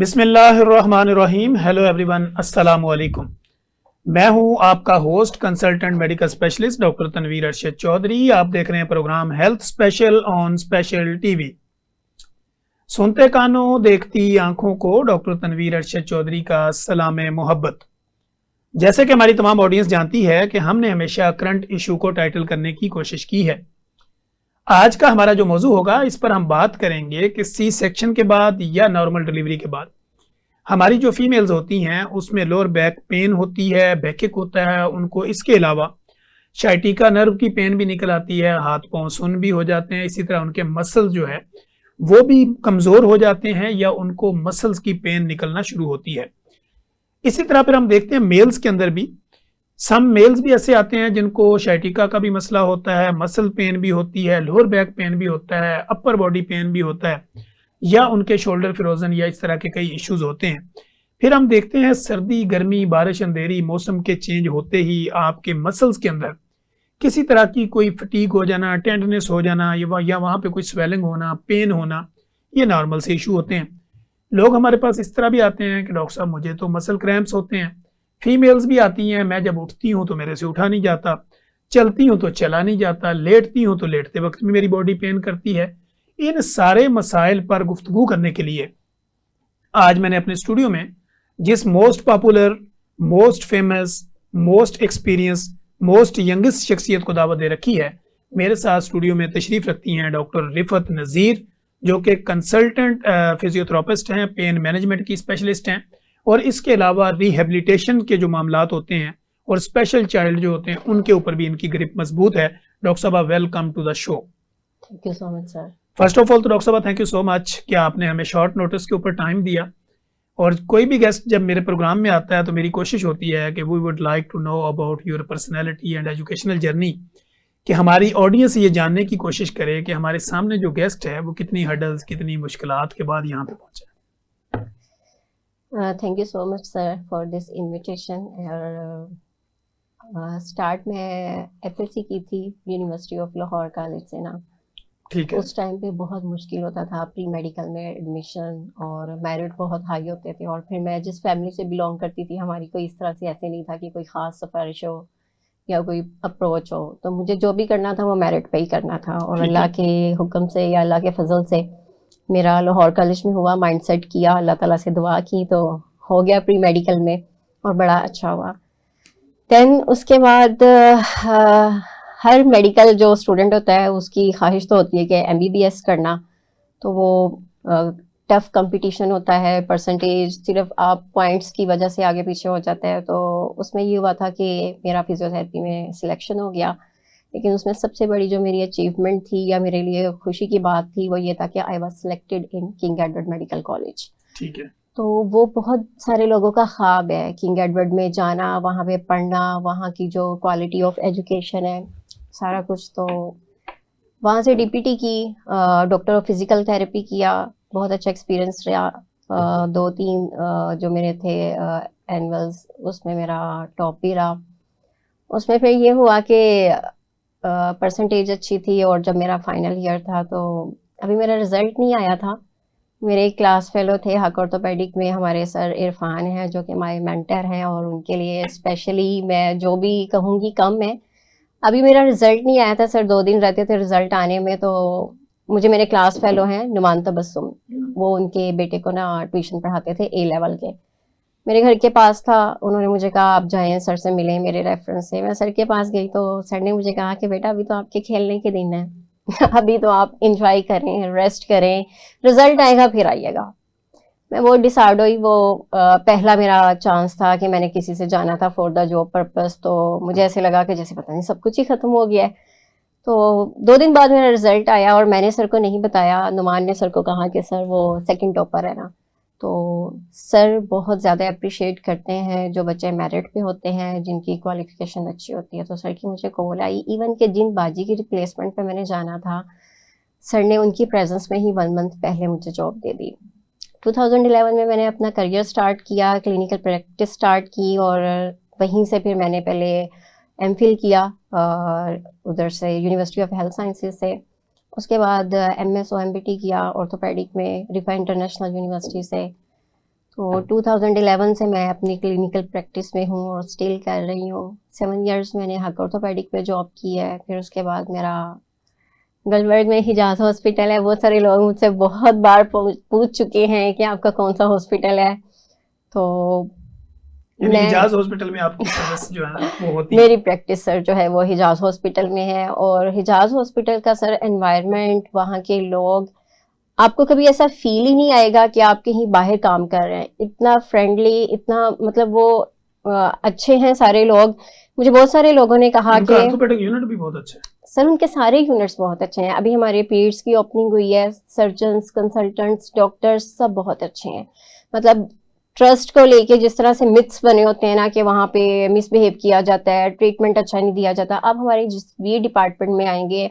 बिस्मिल्लाहिर्रहमानिर्रहीम। Hello everyone, अस्सलाम वालेकुम। मैं हूं आपका host consultant medical specialist doctor Tanveer Arshad Chaudhary. आप देख रहे हैं programme health special on special TV. सुनते कानों देखती आंखों को डॉक्टर तनवीर अरशद चौधरी का सलाम मोहब्बत। जैसे कि हमारी तमाम ऑडियंस जानती है कि हमने हमेशा करंट इशू को टाइटल करने की कोशिश की है। आज का हमारा जो मौजू होगा, इस पर हम बात करेंगे कि सी सेक्शन के बाद या नॉर्मल डिलीवरी के बाद हमारी जो फीमेल्स होती हैं उसमें लोअर बैक पेन होती है, बैकिक होता है उनको। इसके अलावा शाइटिका नर्व की पेन भी निकल आती है, हाथ पांव सुन्न भी हो जाते हैं। इसी तरह उनके मसल जो है वो भी कमज़ोर हो जाते हैं या उनको मसल्स की पेन निकलना शुरू होती है। इसी तरह फिर हम देखते हैं मेल्स के अंदर भी सम मेल्स भी ऐसे आते हैं जिनको शाइटिका का भी मसला होता है, मसल पेन भी होती है, लोअर बैक पेन भी होता है, अपर बॉडी पेन भी होता है, या उनके शोल्डर फिरोजन या इस तरह के कई इश्यूज होते हैं। फिर हम देखते हैं सर्दी गर्मी बारिश अंधेरी मौसम के चेंज होते ही आपके मसल्स के अंदर किसी तरह की कोई फटीग हो जाना, टेंडनेस हो जाना, या वहाँ पे कोई स्वेलिंग होना, पेन होना, ये नॉर्मल से इशू होते हैं। लोग हमारे पास इस तरह भी आते हैं कि डॉक्टर साहब मुझे तो मसल क्रैम्प्स होते हैं। फीमेल्स भी आती हैं, मैं जब उठती हूँ तो मेरे से उठा नहीं जाता, चलती हूँ तो चला नहीं जाता, लेटती हूँ तो लेटते वक्त भी मेरी बॉडी पेन करती है। इन सारे मसाइल पर गुफ्तगू करने के लिए आज मैंने अपने स्टूडियो में जिस most popular, most famous, most experience, most youngest शख्सियत को दावत दे रखी है। मेरे साथ स्टूडियो में तशरीफ रखती हैं डॉक्टर रिफत नज़ीर, जो कि कंसल्टेंट फिजियोथेरापिस्ट हैं, पेन मैनेजमेंट की स्पेशलिस्ट हैं, और इसके अलावा रिहेबिलिटेशन के जो मामलात होते हैं और स्पेशल चाइल्ड जो होते हैं उनके ऊपर भी इनकी ग्रिप मजबूत है। डॉक्टर साहब, welcome to the show. Thank you so much sir. First of all तो डॉक्टर साहब थैंक यू सो मच कि आपने हमें शॉर्ट नोटिस के ऊपर टाइम दिया। और कोई भी गेस्ट जब मेरे प्रोग्राम में आता है तो मेरी कोशिश होती है कि we would like to know about your personality and educational journey, कि हमारी ऑडियंस ये जानने की कोशिश करे कि हमारे सामने जो गेस्ट है वो कितनी हर्डल्स, कितनी मुश्किलात के बाद यहाँ पे पहुंचे। Thank you so much sir for this invitation. Start में एफएससी की थी यूनिवर्सिटी ऑफ लाहौर कॉलेज से ना। ठीक है। उस टाइम पे बहुत मुश्किल होता था प्री मेडिकल में एडमिशन, और मेरिट बहुत हाई होते थे। और फिर मैं जिस फैमिली से बिलोंग करती थी, हमारी कोई इस तरह से ऐसे नहीं था कि कोई ख़ास सिफारिश हो या कोई अप्रोच हो, तो मुझे जो भी करना था वो मेरिट पे ही करना था। और अल्लाह के हुक्म से या अल्लाह के फजल से मेरा लाहौर कॉलेज में हुआ। माइंडसेट किया, अल्लाह ताला से दुआ की तो हो गया प्री मेडिकल में, और बड़ा अच्छा हुआ। देन उसके बाद हर मेडिकल जो स्टूडेंट होता है उसकी ख्वाहिश तो होती है कि एमबीबीएस करना, तो वो टफ कंपटीशन होता है। परसेंटेज सिर्फ आप पॉइंट्स की वजह से आगे पीछे हो जाता है। तो उसमें ये हुआ था कि मेरा फिजियोथेरेपी में सिलेक्शन हो गया, लेकिन उसमें सबसे बड़ी जो मेरी अचीवमेंट थी या मेरे लिए खुशी की बात थी वो ये था कि I was selected in king Edward medical college. ठीक है। तो वो बहुत सारे लोगों का ख्वाब है, किंग एडवर्ड में जाना, वहाँ पे पढ़ना, वहाँ की जो क्वालिटी ऑफ एजुकेशन है सारा कुछ। तो वहाँ से डीपीटी की, डॉक्टर ऑफ फिजिकल थेरेपी किया, बहुत अच्छा एक्सपीरियंस रहा। 2-3 जो मेरे थे एनुअल्स, उसमें मेरा टॉप भी रहा। उसमें फिर ये हुआ कि परसेंटेज अच्छी थी, और जब मेरा फाइनल ईयर था तो अभी मेरा रिजल्ट नहीं आया था। मेरे एक क्लास फेलो थे हक ऑर्थोपेडिक में, हमारे सर इरफान हैं जो कि माय मेंटर हैं, और उनके लिए स्पेशली मैं जो भी कहूँगी कम है। अभी मेरा रिजल्ट नहीं आया था सर, 2 दिन रहते थे रिजल्ट आने में। तो मुझे मेरे क्लास फेलो हैं नुमान तबस्सुम, वो उनके बेटे को ना ट्यूशन पढ़ाते थे ए लेवल के, मेरे घर के पास था। उन्होंने मुझे कहा आप जाएं सर से मिलें मेरे रेफरेंस से। मैं सर के पास गई तो सर ने मुझे कहा कि बेटा अभी तो आपके खेलने के दिन है अभी तो आप इंजॉय करें, रेस्ट करें, रिजल्ट आएगा फिर आइएगा। मैं वो डिसाइड हुई। वो पहला मेरा चांस था कि मैंने किसी से जाना था फॉर द जॉब पर्पस। तो मुझे ऐसे लगा कि जैसे पता नहीं सब कुछ ही ख़त्म हो गया है। तो 2 दिन बाद मेरा रिजल्ट आया, और मैंने सर को नहीं बताया। नुमान ने सर को कहा कि सर वो सेकंड टॉपर है ना। तो सर बहुत ज़्यादा अप्रिशिएट करते हैं जो बच्चे मेरिट पे होते हैं, जिनकी क्वालिफिकेशन अच्छी होती है। तो सर की मुझे कॉल आई, इवन कि जिन बाजी की रिप्लेसमेंट पे मैंने जाना था, सर ने उनकी प्रेजेंस में ही 1 मंथ पहले मुझे जॉब दे दी। 2011 में मैंने अपना करियर स्टार्ट किया, क्लिनिकल प्रैक्टिस स्टार्ट की, और वहीं से फिर मैंने पहले एमफिल किया उधर से यूनिवर्सिटी ऑफ हेल्थ साइंसेज से। उसके बाद एमएस ओएमबीटी किया ऑर्थोपेडिक में रिफा इंटरनेशनल यूनिवर्सिटी से। तो 2011 से मैं अपनी क्लिनिकल प्रैक्टिस में हूँ और स्टिल कर रही हूँ। 7 इयर्स मैंने हक ऑर्थोपेडिक पे जॉब की है। फिर उसके बाद मेरा गलबर्ग में हिजाज हॉस्पिटल है। बहुत सारे लोग मुझसे बहुत बार पूछ चुके हैं कि आपका कौन सा हॉस्पिटल है। तो यानी मैं हिजाज हॉस्पिटल में आपकी सर्विस जो है ना वो होती है। मेरी प्रैक्टिस सर जो है वो हिजाज हॉस्पिटल में है। और हिजाज हॉस्पिटल का सर एनवायरनमेंट, वहाँ के लोग, आपको कभी ऐसा फील ही नहीं आएगा कि आप कहीं बाहर काम कर रहे हैं। इतना फ्रेंडली, इतना मतलब वो अच्छे हैं सारे लोग। मुझे बहुत सारे लोगों ने कहा उनका कि ऑर्थोपेडिक यूनिट भी बहुत अच्छा है। सर उनके सारे यूनिट्स बहुत अच्छे हैं। अभी हमारे पीड्स की ओपनिंग हुई है। सर्जन्स, कंसल्टेंट्स, डॉक्टर्स सब बहुत अच्छे हैं। मतलब ट्रस्ट को लेके जिस तरह से मिथ्स बने होते हैं ना कि वहाँ पे मिसबिहेव किया जाता है, ट्रीटमेंट अच्छा नहीं दिया जाता, आप हमारे जिस भी डिपार्टमेंट में आएंगे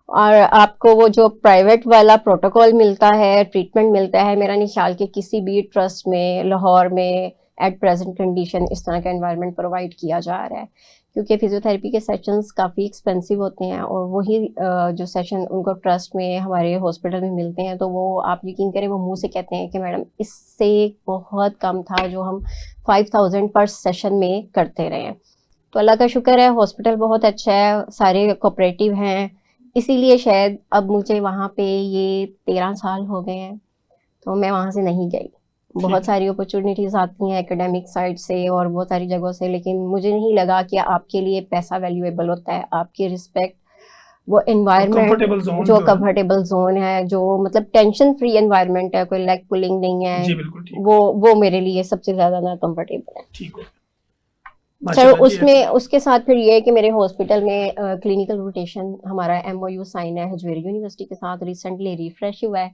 और आपको वो जो प्राइवेट वाला प्रोटोकॉल मिलता है, ट्रीटमेंट मिलता है, मेरा नहीं ख्याल कि किसी भी ट्रस्ट में लाहौर में एट प्रेजेंट कंडीशन इस तरह का एनवायरनमेंट प्रोवाइड किया जा रहा है। क्योंकि फिजियोथेरेपी के सेशंस काफ़ी एक्सपेंसिव होते हैं और वही जो सेशन उनको ट्रस्ट में हमारे हॉस्पिटल में मिलते हैं तो वो आप यकीन करें वो मुंह से कहते हैं कि मैडम इससे बहुत कम था जो हम 5000 पर सेशन में करते रहे हैं। तो अल्लाह का शुक्र है, हॉस्पिटल बहुत अच्छा है, सारे कोऑपरेटिव हैं। इसीलिए शायद अब मुझे वहाँ पे ये 13 साल हो गए हैं तो मैं वहाँ से नहीं गई। बहुत सारी अपॉर्चुनिटीज़ आती हैं एकेडमिक साइड से और बहुत सारी जगहों से, लेकिन मुझे नहीं लगा कि आपके लिए पैसा वैल्यूएबल होता है। आपकी रिस्पेक्ट, वो comfortable zone एनवायरनमेंट जो जो है। कंफर्टेबल जोन है, जो मतलब टेंशन फ्री एनवायरनमेंट है, कोई लेग पुलिंग नहीं है, जी बिल्कुल ठीक वो मेरे लिए सबसे ज़्यादा ना कंफर्टेबल है। ठीक हो सर माशाल्लाह जी। उसमें उसके साथ फिर ये है कि मेरे हॉस्पिटल में क्लिनिकल रोटेशन हमारा MOU साइन है हजवेरी यूनिवर्सिटी के साथ, रिसेंटली रिफ्रेश हुआ है।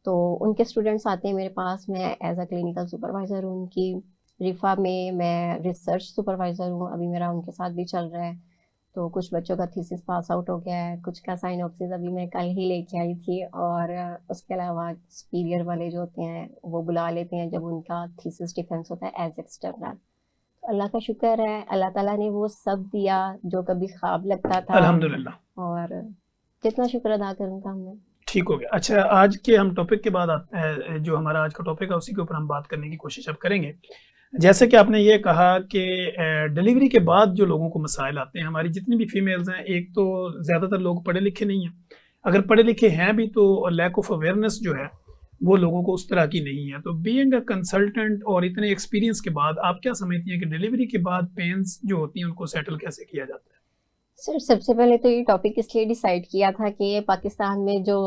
तो उनके स्टूडेंट्स आते हैं मेरे पास, मैं एज अ क्लिनिकल सुपरवाइज़र हूँ उनकी। रिफा में मैं रिसर्च सुपरवाइज़र हूँ, अभी मेरा उनके साथ भी चल रहा है। तो कुछ बच्चों का थीसिस पास आउट हो गया है, कुछ का साइनॉप्सिस अभी मैं कल ही लेके आई थी। और उसके अलावा सुपीरियर वाले जो होते हैं वो बुला लेते हैं जब उनका थीसिस डिफेंस होता है एज एक्सटर्नल। अल्लाह का शुक्र है, अल्लाह ताला ने वो सब दिया जो कभी ख्वाब लगता था। अल्हम्दुलिल्लाह। और कितना शुक्र अदा करूँ काम में। ठीक हो गया। अच्छा, आज के हम टॉपिक के बाद आते हैं, जो हमारा आज का टॉपिक है उसी के ऊपर हम बात करने की कोशिश अब करेंगे। जैसे कि आपने ये कहा कि डिलीवरी के बाद जो लोगों को मसाइल आते हैं, हमारी जितनी भी फीमेल्स हैं, एक तो ज़्यादातर लोग पढ़े लिखे नहीं हैं, अगर पढ़े लिखे हैं भी तो लैक ऑफ अवेयरनेस जो है वो लोगों को उस तरह की नहीं है। तो बीइंग अ कंसल्टेंट और इतने एक्सपीरियंस के बाद आप क्या समझती हैं कि डिलीवरी के बाद पेन्स जो होती हैं उनको सेटल कैसे किया जाता है? सर सबसे पहले तो ये टॉपिक इसलिए डिसाइड किया था कि पाकिस्तान में जो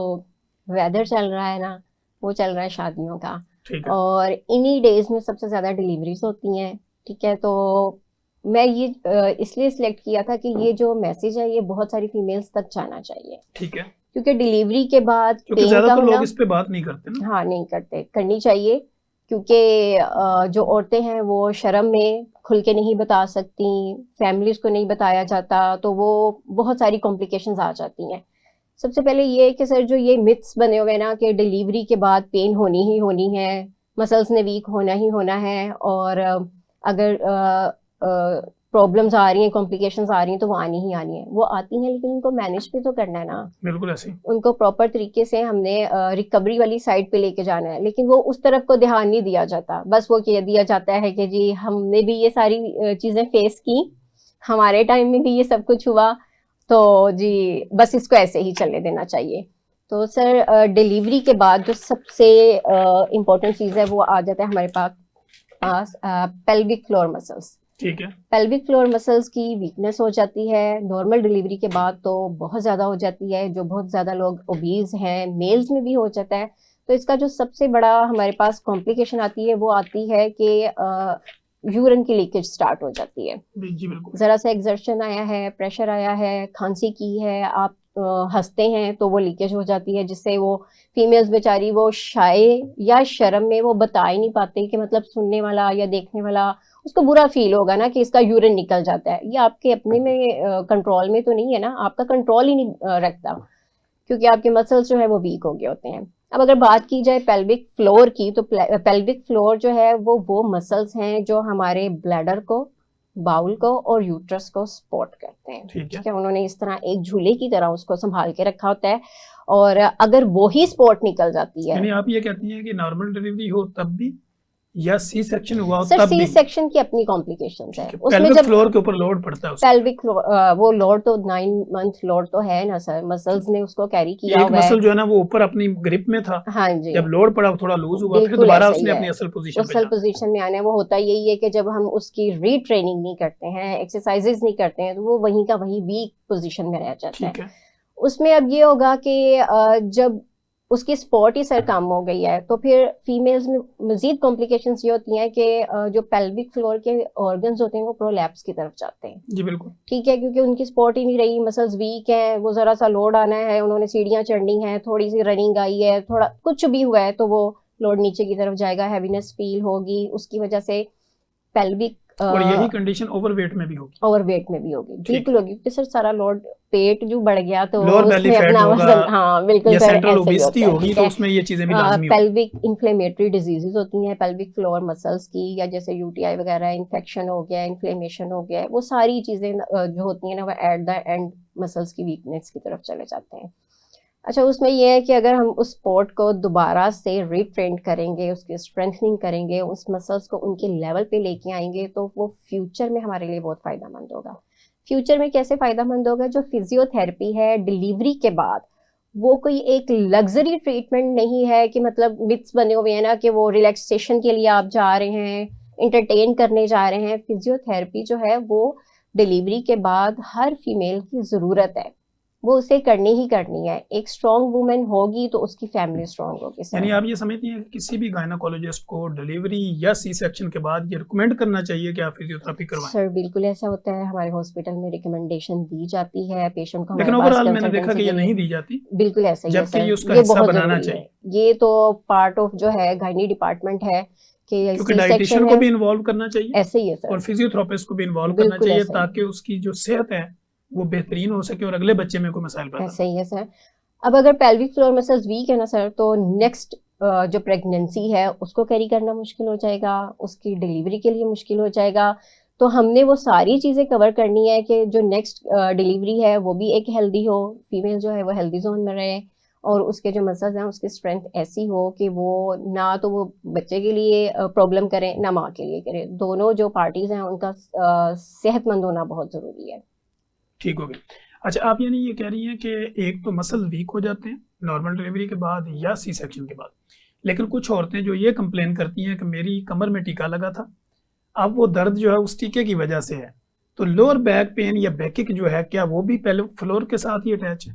वेदर चल रहा है ना, वो चल रहा है शादियों का। ठीक है। और इन्हीं डेज में सबसे ज़्यादा डिलीवरीज होती हैं। ठीक है, तो मैं ये इसलिए सिलेक्ट किया था कि ये जो मैसेज है ये बहुत सारी फीमेल्स तक जाना चाहिए। ठीक है, क्योंकि डिलीवरी के बाद क्योंकि पेन का ज़्यादातर होना, लोग इस पे बात नहीं करते ना। हाँ नहीं करते, करनी चाहिए। क्योंकि जो औरतें हैं वो शर्म में खुल के नहीं बता सकती, फैमिलीज को नहीं बताया जाता, तो वो बहुत सारी कॉम्प्लिकेशंस आ जाती हैं। सबसे पहले ये है कि सर जो ये मिथ्स बने हुए हैं ना कि डिलीवरी के बाद पेन होनी ही होनी है, मसल्स ने वीक होना ही होना है, और अगर प्रॉब्लम्स आ रही हैं, कॉम्प्लिकेशंस आ रही हैं तो वो आनी ही आनी है। वो आती हैं लेकिन उनको मैनेज भी तो करना है ना। बिल्कुल ऐसे ही। उनको प्रॉपर तरीके से हमने रिकवरी वाली साइड पे लेके जाना है, लेकिन वो उस तरफ को ध्यान नहीं दिया जाता। बस वो कह दिया जाता है कि जी हमने भी ये सारी चीज़ें फेस की, हमारे टाइम में भी ये सब कुछ हुआ, तो जी बस इसको ऐसे ही चलने देना चाहिए। तो सर डिलीवरी के बाद जो सबसे इम्पोर्टेंट चीज़ है वो आ जाता है हमारे पास पेल्विक फ्लोर मसल्स। ठीक है। पेल्विक फ्लोर मसल्स की वीकनेस हो जाती है नॉर्मल डिलीवरी के बाद, तो बहुत ज़्यादा हो जाती है। जो बहुत ज़्यादा लोग ओबीज हैं, मेल्स में भी हो जाता है। तो इसका जो सबसे बड़ा हमारे पास कॉम्प्लिकेशन आती है वो आती है कि यूरिन की लीकेज स्टार्ट हो जाती है। जी बिल्कुल। ज़रा सा एक्सर्शन आया है, प्रेशर आया है, खांसी की है, आप हंसते हैं तो वो लीकेज हो जाती है, जिससे वो फीमेल्स बेचारी वो शाय या शर्म में वो बता ही नहीं पाते कि मतलब सुनने वाला या देखने वाला उसको बुरा फील होगा ना कि इसका यूरिन निकल जाता है। ये आपके अपने में कंट्रोल में तो नहीं है ना, आपका कंट्रोल ही नहीं रखता, क्योंकि आपके मसल्स जो है वो वीक हो गए होते हैं। अब अगर बात की जाए पेल्विक फ्लोर की, तो पेल्विक फ्लोर जो है वो मसल्स हैं जो हमारे ब्लैडर को, बाउल को और यूट्रस को सपोर्ट करते हैं। ठीक है। ठीक है, उन्होंने इस तरह एक झूले की तरह उसको संभाल के रखा होता है, और अगर वो ही सपोर्ट निकल जाती है, यानी आप ये कहती हैं कि नॉर्मल डिलीवरी हो तब भी या सी सेक्शन हुआ हो सर तब सी भी? सेक्शन की अपनी कॉम्प्लिकेशंस है उसमें। पेल्विक जब फ्लोर के ऊपर लोड पड़ता है उसमें। पेल्विक वो लोड तो 9 मंथ लोड तो है ना सर, मसल्स ने उसको कैरी किया एक हुआ है। मसल जो है ना वो ऊपर अपनी ग्रिप में था, हाँ जी, जब लोड पड़ा वो थोड़ा लूज हुआ, फिर बिल्कुल दोबारा ऐसा ही उसने है। अपनी असल पोजीशन पे असल जाना। पोजीशन में आना है, वो होता यही है कि जब हम उसकी रीट्रेनिंग नहीं करते हैं, एक्सरसाइजेज नहीं करते हैं, तो वो वहीं का वहीं वीक पोजीशन में रह जाता है। ठीक है। उसमें अब ये होगा कि जब उसकी स्पॉट ही सर कम हो गई है, तो फिर फीमेल्स में मजीद कॉम्प्लिकेशंस ये होती हैं कि जो पेल्विक फ्लोर के ऑर्गन्स होते हैं वो प्रोलैप्स की तरफ जाते हैं। जी बिल्कुल। ठीक है, क्योंकि उनकी सपोर्ट ही नहीं रही, मसल्स वीक हैं, वो जरा सा लोड आना है, उन्होंने सीढ़ियां चढ़नी है, थोड़ी सी रनिंग आई है, थोड़ा कुछ भी हुआ है तो वो लोड नीचे की तरफ जाएगा, हैवीनेस फील होगी, उसकी वजह से पेल्विक और यही कंडीशन ओवरवेट में भी होगी। ओवरवेट में भी होगी, ठीक बिल्कुल होगी, क्योंकि सर सारा लोड पेट जो बढ़ गया तो लोअर बेली उसमें फैट अपना होगा वजन, हाँ बिल्कुल या सर सेंट्रल ऐसे ही ओबेसिटी होता है। होगी, ठीक तो है, उसमें ये चीजें भी लाजमी होगी। पेल्विक इन्फ्लेमेटरी डिजीजेज होती हैं, पेल्विक फ्लोर मसल्स की, या जैसे यूटीआई वगैरह, इन्फेक्शन हो गया, इन्फ्लेमेशन हो गया, वो सारी चीजें जो होती हैं ना वो एट द एंड मसल्स की वीकनेस की तरफ चले जाते हैं। अच्छा, उसमें यह है कि अगर हम उस स्पोर्ट को दोबारा से रीट्रेन करेंगे, उसकी स्ट्रेंथनिंग करेंगे, उस मसल्स को उनके लेवल पे लेके आएंगे, तो वो फ्यूचर में हमारे लिए बहुत फायदेमंद होगा। फ्यूचर में कैसे फायदेमंद होगा? जो फिजियोथेरेपी है डिलीवरी के बाद, वो कोई एक लग्जरी ट्रीटमेंट नहीं है कि मतलब मिथ्स बने हुए हैं ना कि वो रिलैक्सेशन के लिए आप जा रहे हैं, इंटरटेन करने जा रहे हैं। फिजियोथेरेपी जो है वो डिलीवरी के बाद हर फीमेल की ज़रूरत है, वो उसे करनी ही करनी है। एक स्ट्रॉन्ग वुमेन होगी तो उसकी फैमिली स्ट्रॉन्ग होगी सर। यानी आप ये समझती हैं कि किसी भी गायनाकोलॉजिस्ट को डिलीवरी या सी सेक्शन के बाद ये रिकमेंड करना चाहिए कि आप फिजियोथेरेपी करवाएं? सर बिल्कुल ऐसा होता है, हमारे हॉस्पिटल में रिकमेंडेशन दी जाती है पेशेंट को, लेकिन हमारे पास ओवरऑल मैंने देखा कंसल्टेंसी कि ये के नहीं लिए। दी जाती, बिल्कुल ऐसा ही है जबकि सर, ये उसका ये हिस्सा बहुत बनाना जरूरी है। चाहिए, ये तो पार्ट ऑफ जो है गायनी डिपार्टमेंट है कि क्योंकि सी डाइटिशियन सेक्शन को है, भी इन्वॉल्व करना चाहिए ऐसे ही है और सर, फिजियोथेरेपिस्ट को भी इन्वॉल्व करना बिल्कुल चाहिए, ऐसा ही है, ताकि उसकी जो सेहत है वो बेहतरीन हो सके और अगले बच्चे में कोई मसाइल पैदा ऐसे ही है सर। अब अगर पेल्विक फ्लोर मसल्स वीक है ना सर, तो नेक्स्ट जो प्रेगनेंसी है उसको कैरी करना मुश्किल हो जाएगा, उसकी डिलीवरी के लिए मुश्किल हो जाएगा। तो हमने वो सारी चीज़ें कवर करनी है कि जो नेक्स्ट डिलीवरी है वो भी एक हेल्दी हो, फीमेल जो है वो हेल्दी जोन में रहे, और उसके जो मसल्स हैं उसकी स्ट्रेंथ ऐसी हो कि वो ना तो वो बच्चे के लिए प्रॉब्लम करें ना माँ के लिए करें, दोनों जो पार्टीज हैं उनका सेहतमंद होना बहुत ज़रूरी है। ठीक हो गया। अच्छा, आप यानी ये कह रही हैं कि एक तो मसल वीक हो जाते हैं नॉर्मल डिलीवरी के बाद या सी सेक्शन के बाद, लेकिन कुछ औरतें जो ये कंप्लेन करती हैं कि मेरी कमर में टीका लगा था, अब वो दर्द जो है उस टीके की वजह से है, तो लोअर बैक पेन या बैकिक जो है क्या वो भी पेल्विक फ्लोर के साथ ही अटैच है?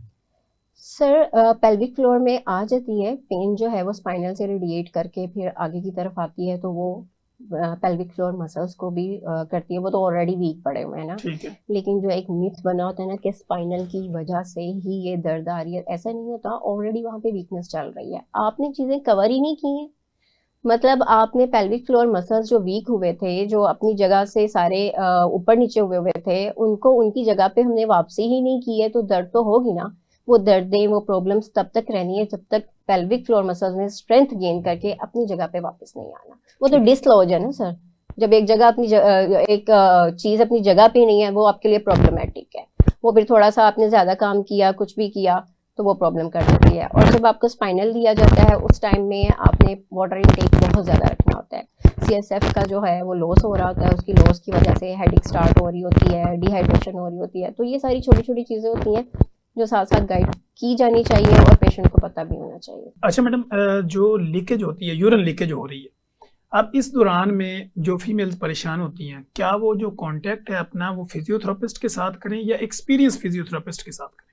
सर पेल्विक फ्लोर में आ जाती है पेन, जो है वो स्पाइनल से रेडिएट करके फिर आगे की तरफ आती है, तो वो पेल्विक फ्लोर मसल्स को भी करती है, वो तो ऑलरेडी वीक पड़े हुए हैं ना। ठीक है। लेकिन जो एक मिथ बना होता है ना कि स्पाइनल की वजह से ही ये दर्द आ रही है, ऐसा नहीं होता, ऑलरेडी वहाँ पे वीकनेस चल रही है, आपने चीज़ें कवर ही नहीं की हैं। मतलब आपने पेल्विक फ्लोर मसल्स जो वीक हुए थे, जो अपनी जगह से सारे ऊपर नीचे हुए थे, उनको उनकी जगह पे हमने वापसी ही नहीं की है, तो दर्द तो होगी ना। वो दर्दें, वो प्रॉब्लम्स तब तक रहनी है जब तक पेल्विक फ्लोर मसल्स ने स्ट्रेंथ गेन करके अपनी जगह पे वापस नहीं आना। वो तो डिसलॉज है ना सर, जब एक जगह अपनी एक चीज अपनी जगह पे नहीं है, वो आपके लिए प्रॉब्लमेटिक है। वो फिर थोड़ा सा आपने ज्यादा काम किया, कुछ भी किया, तो वो प्रॉब्लम कर देती है। और जब आपको स्पाइनल दिया जाता है उस टाइम में आपने वाटर इनटेक बहुत ज़्यादा रखना होता है, CSF का जो है वो लॉस हो रहा होता है, उसकी लॉस की वजह से हेडेक स्टार्ट हो रही होती है, डिहाइड्रेशन हो रही होती है, तो ये सारी छोटी छोटी चीज़ें होती हैं जो साथ साथ गाइड की जानी चाहिए और पेशेंट को पता भी होना चाहिए। अच्छा मैडम, जो लीकेज होती है, यूरिन लीकेज हो रही है, अब इस दौरान में जो फीमेल परेशान होती हैं, क्या वो जो कांटेक्ट है अपना वो फिजियोथेरेपिस्ट के साथ करें या एक्सपीरियंस फिजियोथेरेपिस्ट के साथ करें?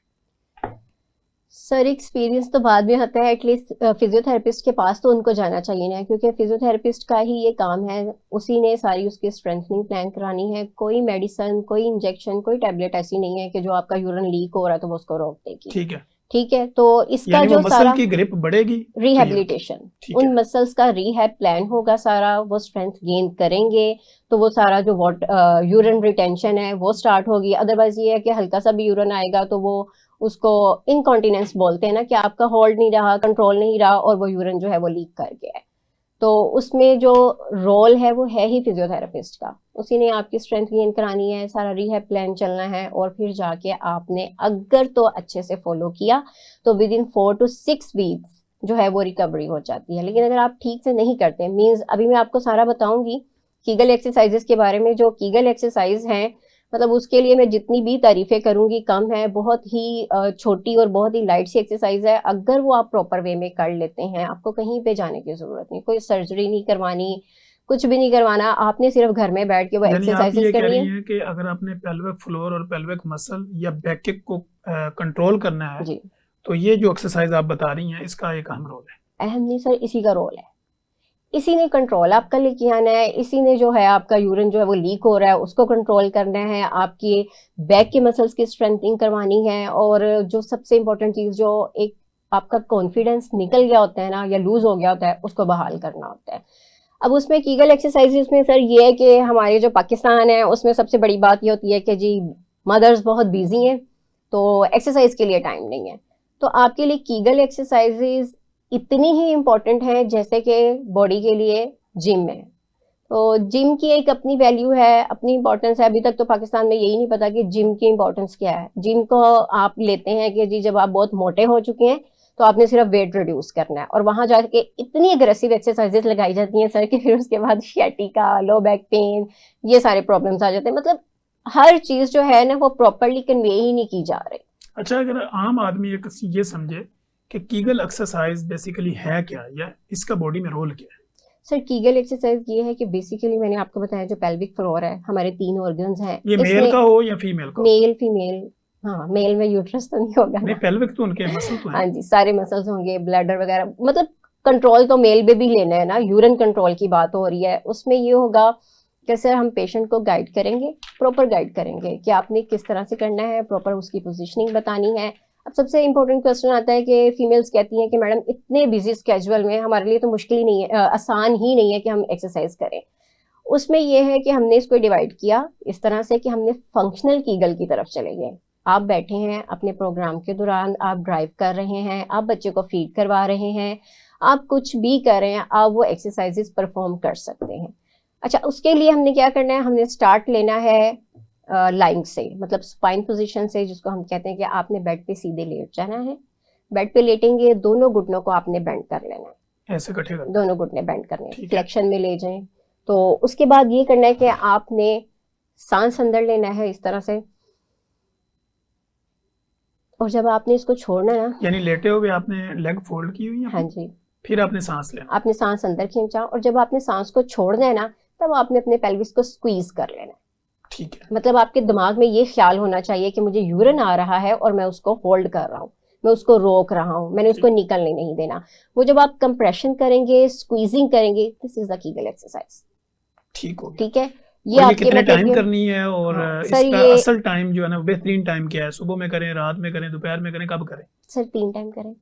सर एक्सपीरियंस तो बाद में होता है, एटलीस्ट फिजियोथेरेपिस्ट के पास तो उनको जाना चाहिए ना, क्योंकि फिजियोथेरेपिस्ट का ही ये काम है, उसी ने सारी उसकी स्ट्रेंथनिंग प्लान करानी है। कोई मेडिसिन, कोई इंजेक्शन, कोई टैबलेट ऐसी नहीं है कि जो आपका यूरिन लीक हो रहा है तो वो उसको रोक देगी। ठीक है। ठीक है, तो इसका यानी जो वो मसल सारा की ग्रिप बढ़ेगी, रिहेबिलिटेशन, ठीक उन है। मसल्स का रिहैब प्लान होगा सारा, वो स्ट्रेंथ गेन करेंगे तो वो सारा जो यूरिन रिटेंशन है वो स्टार्ट होगी। अदरवाइज ये है कि हल्का सा भी यूरिन आएगा तो वो उसको इनकॉन्टिनेंस बोलते हैं ना, कि आपका होल्ड नहीं रहा, कंट्रोल नहीं रहा और वो यूरिन जो है वो लीक कर गया है। तो उसमें जो रोल है वो है ही फिजियोथेरेपिस्ट का, उसी ने आपकी स्ट्रेंथ गेन करानी है, सारा रिहैब प्लान चलना है, और फिर जाके आपने अगर तो अच्छे से फॉलो किया तो विद इन 4 to 6 वीक्स जो है वो रिकवरी हो जाती है। लेकिन अगर आप ठीक से नहीं करते, मीन्स अभी मैं आपको सारा बताऊंगी कीगल एक्सरसाइजेस के बारे में। जो कीगल एक्सरसाइज हैं, मतलब उसके लिए मैं जितनी भी तारीफें करूंगी कम है। बहुत ही छोटी और बहुत ही लाइट सी एक्सरसाइज है। अगर वो आप प्रॉपर वे में कर लेते हैं, आपको कहीं पे जाने की जरूरत नहीं, कोई सर्जरी नहीं करवानी, कुछ भी नहीं करवाना, आपने सिर्फ घर में बैठ के वो यानी आप एक्सरसाइजेस ये कह करनी रही है। हैं कि अगर आपने पेल्विक फ्लोर और पेल्विक मसल या बैक किक को कंट्रोल करना है, जी, तो ये जो एक्सरसाइज आप बता रही हैं इसका एक अहम रोल है। अहम नहीं सर, इसी का रोल है। इसी ने कंट्रोल आपका लेके आना है। इसी ने जो है आपका यूरिन जो है वो लीक हो रहा है उसको कंट्रोल करना है, आपकी बैक के मसल्स की स्ट्रेंथनिंग करवानी है। और जो सबसे इंपॉर्टेंट चीज, जो एक आपका कॉन्फिडेंस निकल गया होता है ना, या लूज हो गया होता है, उसको बहाल करना होता है। अब उसमें कीगल एक्सरसाइजेस में सर ये है कि हमारे जो पाकिस्तान है उसमें सबसे बड़ी बात ये होती है कि जी मदर्स बहुत बिजी हैं, तो एक्सरसाइज के लिए टाइम नहीं है। तो आपके लिए कीगल एक्सरसाइजेस इतनी ही इम्पोर्टेंट है जैसे कि बॉडी के लिए जिम है। तो जिम की एक अपनी वैल्यू है, अपनी इंपॉर्टेंस है। अभी तक तो पाकिस्तान में यही नहीं पता कि जिम की इंपॉर्टेंस क्या है। जिम को आप लेते हैं कि जी जब आप बहुत मोटे हो चुके हैं तो आपने सिर्फ वेट रिड्यूस करना है, और वहां जाके इतनी अग्रेसिव एक्सरसाइजेस लगाई जाती हैं सर कि फिर उसके बाद शियाटिका, लो बैक पेन, ये सारे प्रॉब्लम्स आ जाते हैं। मतलब हर चीज जो है ना वो प्रॉपरली कन्वे ही नहीं की जा रही। अच्छा, अगर आम आदमी ये समझे कि कीगल एक्सरसाइज बेसिकली है क्या, या इसका बॉडी में रोल क्या है? सर कीगल एक्सरसाइज ये है कि बेसिकली मैंने आपको बताया जो पेल्विक फ्लोर है, हमारे 3 ऑर्गन्स हैं। ये मेल का हो या फीमेल का हो? मेल फीमेल, हाँ मेल में यूट्रस तो नहीं होगा नहीं, ना। पेल्विक तो उनके मसल तो हाँ हैं। जी, सारे मसल्स होंगे, ब्लैडर वगैरह, मतलब कंट्रोल तो मेल पे भी लेना है ना। यूरिन कंट्रोल की बात हो रही है, उसमें ये होगा कि सर हम पेशेंट को गाइड करेंगे, प्रॉपर गाइड करेंगे कि आपने किस तरह से करना है, प्रॉपर उसकी पोजीशनिंग बतानी है। अब सबसे इंपॉर्टेंट क्वेश्चन आता है कि फीमेल्स कहती हैं कि मैडम इतने बिजी स्केजुअल में हमारे लिए तो मुश्किल ही नहीं है, आसान ही नहीं है कि हम एक्सरसाइज करें। उसमें यह है कि हमने इसको डिवाइड किया इस तरह से कि हमने फंक्शनल कीगल की तरफ चले गए। आप बैठे हैं अपने प्रोग्राम के दौरान, आप ड्राइव कर रहे हैं, आप बच्चे को फीड करवा रहे हैं, आप कुछ भी कर रहे हैं, आप वो एक्सरसाइजेस परफॉर्म कर सकते हैं। अच्छा, उसके लिए हमने क्या करना है, हमने स्टार्ट लेना है लाइंग से, मतलब स्पाइन पोजीशन से, जिसको हम कहते हैं कि आपने बेड पे सीधे लेट जाना है। बेड पे लेटेंगे, दोनों घुटनों को आपने बेंड कर लेना है, ऐसे इकट्ठे करते हैं। दोनों घुटने बेंड करने हैं, ठीक है। फ्लेक्शन में ले जाएं। तो उसके बाद ये करना है कि आपने सांस अंदर लेना है इस तरह से, और जब आपने इसको छोड़ना है ना, यानी लेटे हुए आपने लेग फोल्ड की हुई है, हाँ जी, फिर आपने सांस लेना। आपने सांस अंदर खींचा, और जब आपने सांस को छोड़ना है ना, तब आपने अपने पेल्विस को स्क्वीज कर लेना है। ठीक है। मतलब आपके दिमाग में ये ख्याल होना चाहिए कि मुझे यूरिन आ रहा है और मैं उसको होल्ड कर रहा हूँ, मैं उसको रोक रहा हूँ, मैंने उसको निकलने नहीं देना। वो जब आप कंप्रेशन करेंगे, स्क्वीजिंग करेंगे, this is the Kegel exercise. ठीक हो गया। ठीक है, ये आपके कितने मतलब टाइम ये करनी है, और हाँ, सर इसका ये असल टाइम जो है ना, बेहतरीन टाइम क्या है? सुबह में करें, रात में करें, दोपहर में करें, कब करें? सर 3 टाइम करें,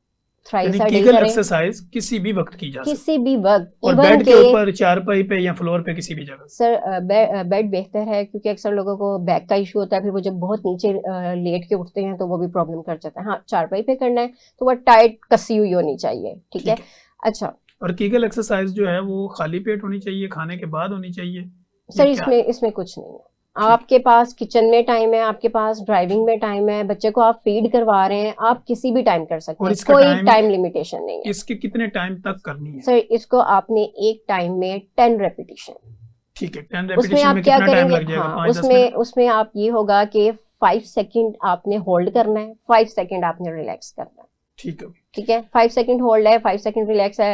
थ्राइस यानी अ डे कीगल करें, एक्सरसाइज किसी भी वक्त की जा सकती किसी भी वक्त, है, और इवन बेड के के ऊपर, चारपाई पे या फ्लोर पे, किसी भी जगह। सर बेड बेहतर है, क्योंकि अक्सर लोगों को बैक का इशू होता है, फिर वो जब बहुत नीचे लेट के उठते हैं तो वो भी प्रॉब्लम कर जाता है। हाँ, चारपाई पे करना है तो वो टाइट कसी हुई होनी चाहिए। ठीक है, अच्छा। और कीगल एक्सरसाइज जो है वो खाली पेट होनी चाहिए, खाने के बाद होनी चाहिए, सर ये क्या है? इसमें कुछ नहीं है। आपके पास किचन में टाइम है, आपके पास ड्राइविंग में टाइम है, बच्चे को आप फीड करवा रहे हैं, आप किसी भी टाइम कर सकते और हैं, इसका कोई टाइम लिमिटेशन नहीं है। इसके कितने टाइम तक करनी है? सर इसको आपने एक टाइम में 10 रेपिटेशन, ठीक है। 10 उसमें रेपिटेशन आप में क्या कितना टाइम करेंगे, लग जाएगा? हाँ 5-10 मिनट? उसमें आप ये होगा कि 5 सेकंड आपने होल्ड करना है, 5 सेकंड आपने रिलैक्स करना है। ठीक है। ठीक है, 5 सेकंड होल्ड है, 5 सेकंड रिलैक्स है,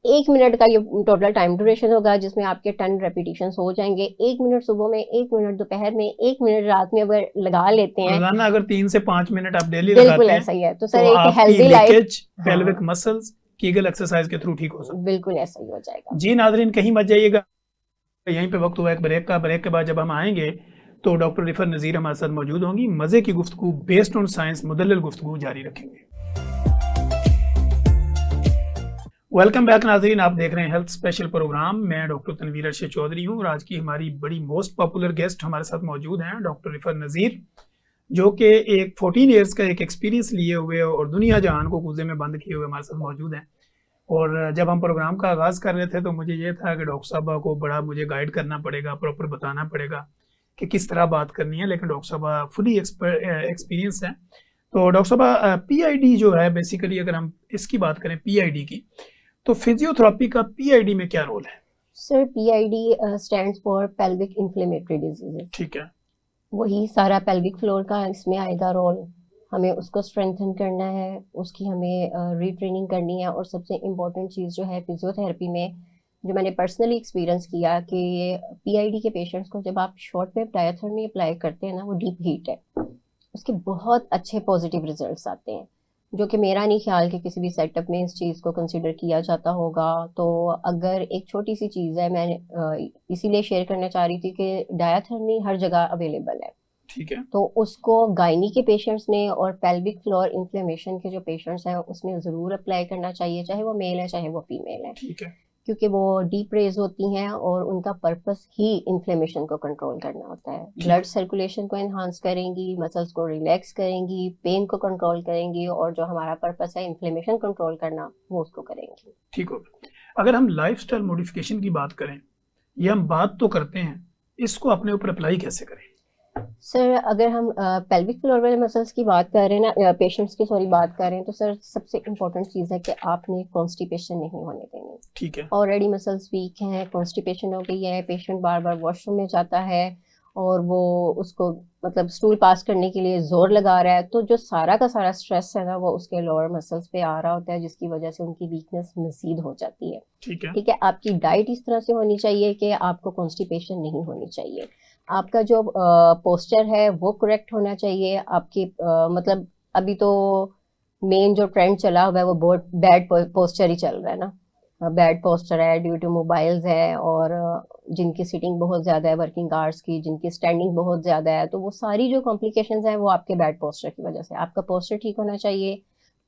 1 मिनट का ये टोटल टाइम ड्यूरेशन होगा, जिसमें आपके 10 रेपिटेशन हो जाएंगे। 1 मिनट सुबह में, 1 मिनट दोपहर में, 1 मिनट रात में अगर लगा लेते हैं, रोजाना अगर 3 से 5 मिनट आप डेली बिल्कुल लगाते हैं, ऐसा ही है। तो सर तो एक आपकी हेल्दी लाइफ, लीकेज, हाँ पेल्विक मसल्स कीगल एक्सरसाइज के थ्रू ठीक हो सकती बिल्कुल ऐसा ही हो जाएगा। है। जी नाजरीन, कहीं मत जाइएगा, यहीं पे वक्त हुआ एक ब्रेक का। ब्रेक के बाद जब हम आएंगे तो डॉक्टर रिफर नज़ीर हमारे साथ मौजूद होंगी। मजे की गुफ्तगू बेस्ड ऑन साइंस, मुदल्लिल गुफ्तगू जारी रखेंगे। वेलकम बैक नाजरीन, आप देख रहे हैं हेल्थ स्पेशल प्रोग्राम। मैं डॉक्टर तनवीर अर्शद चौधरी हूँ, और आज की हमारी बड़ी मोस्ट पॉपुलर गेस्ट हमारे साथ मौजूद हैं डॉक्टर रिफर नज़ीर, जो कि एक 14 ईयर्स का एक एक्सपीरियंस लिए हुए और दुनिया जहान को कूजे में बंद किए हुए हमारे साथ मौजूद हैं। और जब हम प्रोग्राम का आगाज़ कर रहे थे तो मुझे ये था कि डॉक्टर साहबा को बड़ा मुझे गाइड करना पड़ेगा, प्रॉपर बताना पड़ेगा कि किस तरह बात करनी है, लेकिन डॉक्टर साहबा फुली एक्सपीरियंस है। तो डॉक्टर साहब पीआईडी जो है बेसिकली अगर हम इसकी बात करें पीआईडी की, तो फिजियोथेरेपी का पीआईडी में क्या रोल है? Sir PID stands for pelvic inflammatory diseases. ठीक है। वही सारा पेल्विक फ्लोर का इसमें आएगा रोल। हमें उसको स्ट्रेंथन करना है, उसकी हमें रीट्रेनिंग करनी है। और सबसे इम्पोर्टेंट चीज़ जो है फिजियोथेरेपी में, जो मैंने पर्सनली एक्सपीरियंस किया कि पीआईडी के पेशेंट्स को जब आप शॉर्ट वेव डायथर्मी अप्लाई करते हैं ना, वो डीप हीट है, उसके बहुत अच्छे पॉजिटिव रिजल्ट्स आते हैं, जो कि मेरा नहीं ख्याल कि किसी भी सेटअप में इस चीज़ को कंसिडर किया जाता होगा। तो अगर एक छोटी सी चीज़ है, मैं इसीलिए शेयर करना चाह रही थी कि डायथर्मी हर जगह अवेलेबल है। ठीक है। तो उसको गायनी के पेशेंट्स ने और पेल्विक फ्लोर इन्फ्लेमेशन के जो पेशेंट्स हैं उसमें ज़रूर अप्लाई करना चाहिए, चाहे वो मेल है चाहे वो फीमेल है, ठीक है। क्योंकि वो डीप रेज होती हैं और उनका पर्पस ही इन्फ्लेमेशन को कंट्रोल करना होता है। ब्लड सर्कुलेशन को एनहांस करेंगी, मसल्स को रिलैक्स करेंगी, पेन को कंट्रोल करेंगी, और जो हमारा पर्पस है इन्फ्लेमेशन कंट्रोल करना, वो उसको करेंगी। ठीक हो गया। अगर हम लाइफस्टाइल मॉडिफिकेशन की बात करें, ये हम बात तो करते हैं, इसको अपने ऊपर अप्लाई कैसे करें? सर अगर हम पेल्विक फ्लोर वाले मसल्स की बात कर रहे हैं ना, पेशेंट्स की बात कर रहे हैं, तो सर सबसे इम्पोर्टेंट चीज़ है कि आपने कॉन्स्टिपेशन नहीं होने देनी। ठीक है। ऑलरेडी मसल्स वीक हैं, कॉन्स्टिपेशन हो गई है, पेशेंट बार बार वॉशरूम में जाता है और वो उसको मतलब स्टूल पास करने के लिए जोर लगा रहा है, तो जो सारा का सारा स्ट्रेस है ना, वो उसके लोअर मसल्स पे आ रहा होता है, जिसकी वजह से उनकी वीकनेस मजीद हो जाती है। ठीक है। ठीक है, आपकी डाइट इस तरह से होनी चाहिए कि आपको कॉन्स्टिपेशन नहीं होनी चाहिए। आपका जो पोस्चर है वो करेक्ट होना चाहिए। आपकी मतलब अभी तो मेन जो ट्रेंड चला हुआ है वो बहुत बैड पोस्चर ही चल रहा है ना। बैड पोस्चर है ड्यू टू मोबाइल्स है, और जिनकी सिटिंग बहुत ज़्यादा है वर्किंग आवर्स की, जिनकी स्टैंडिंग बहुत ज़्यादा है, तो वो सारी जो कॉम्प्लिकेशंस हैं वो आपके बैड पोस्चर की वजह से। आपका पोस्चर ठीक होना चाहिए,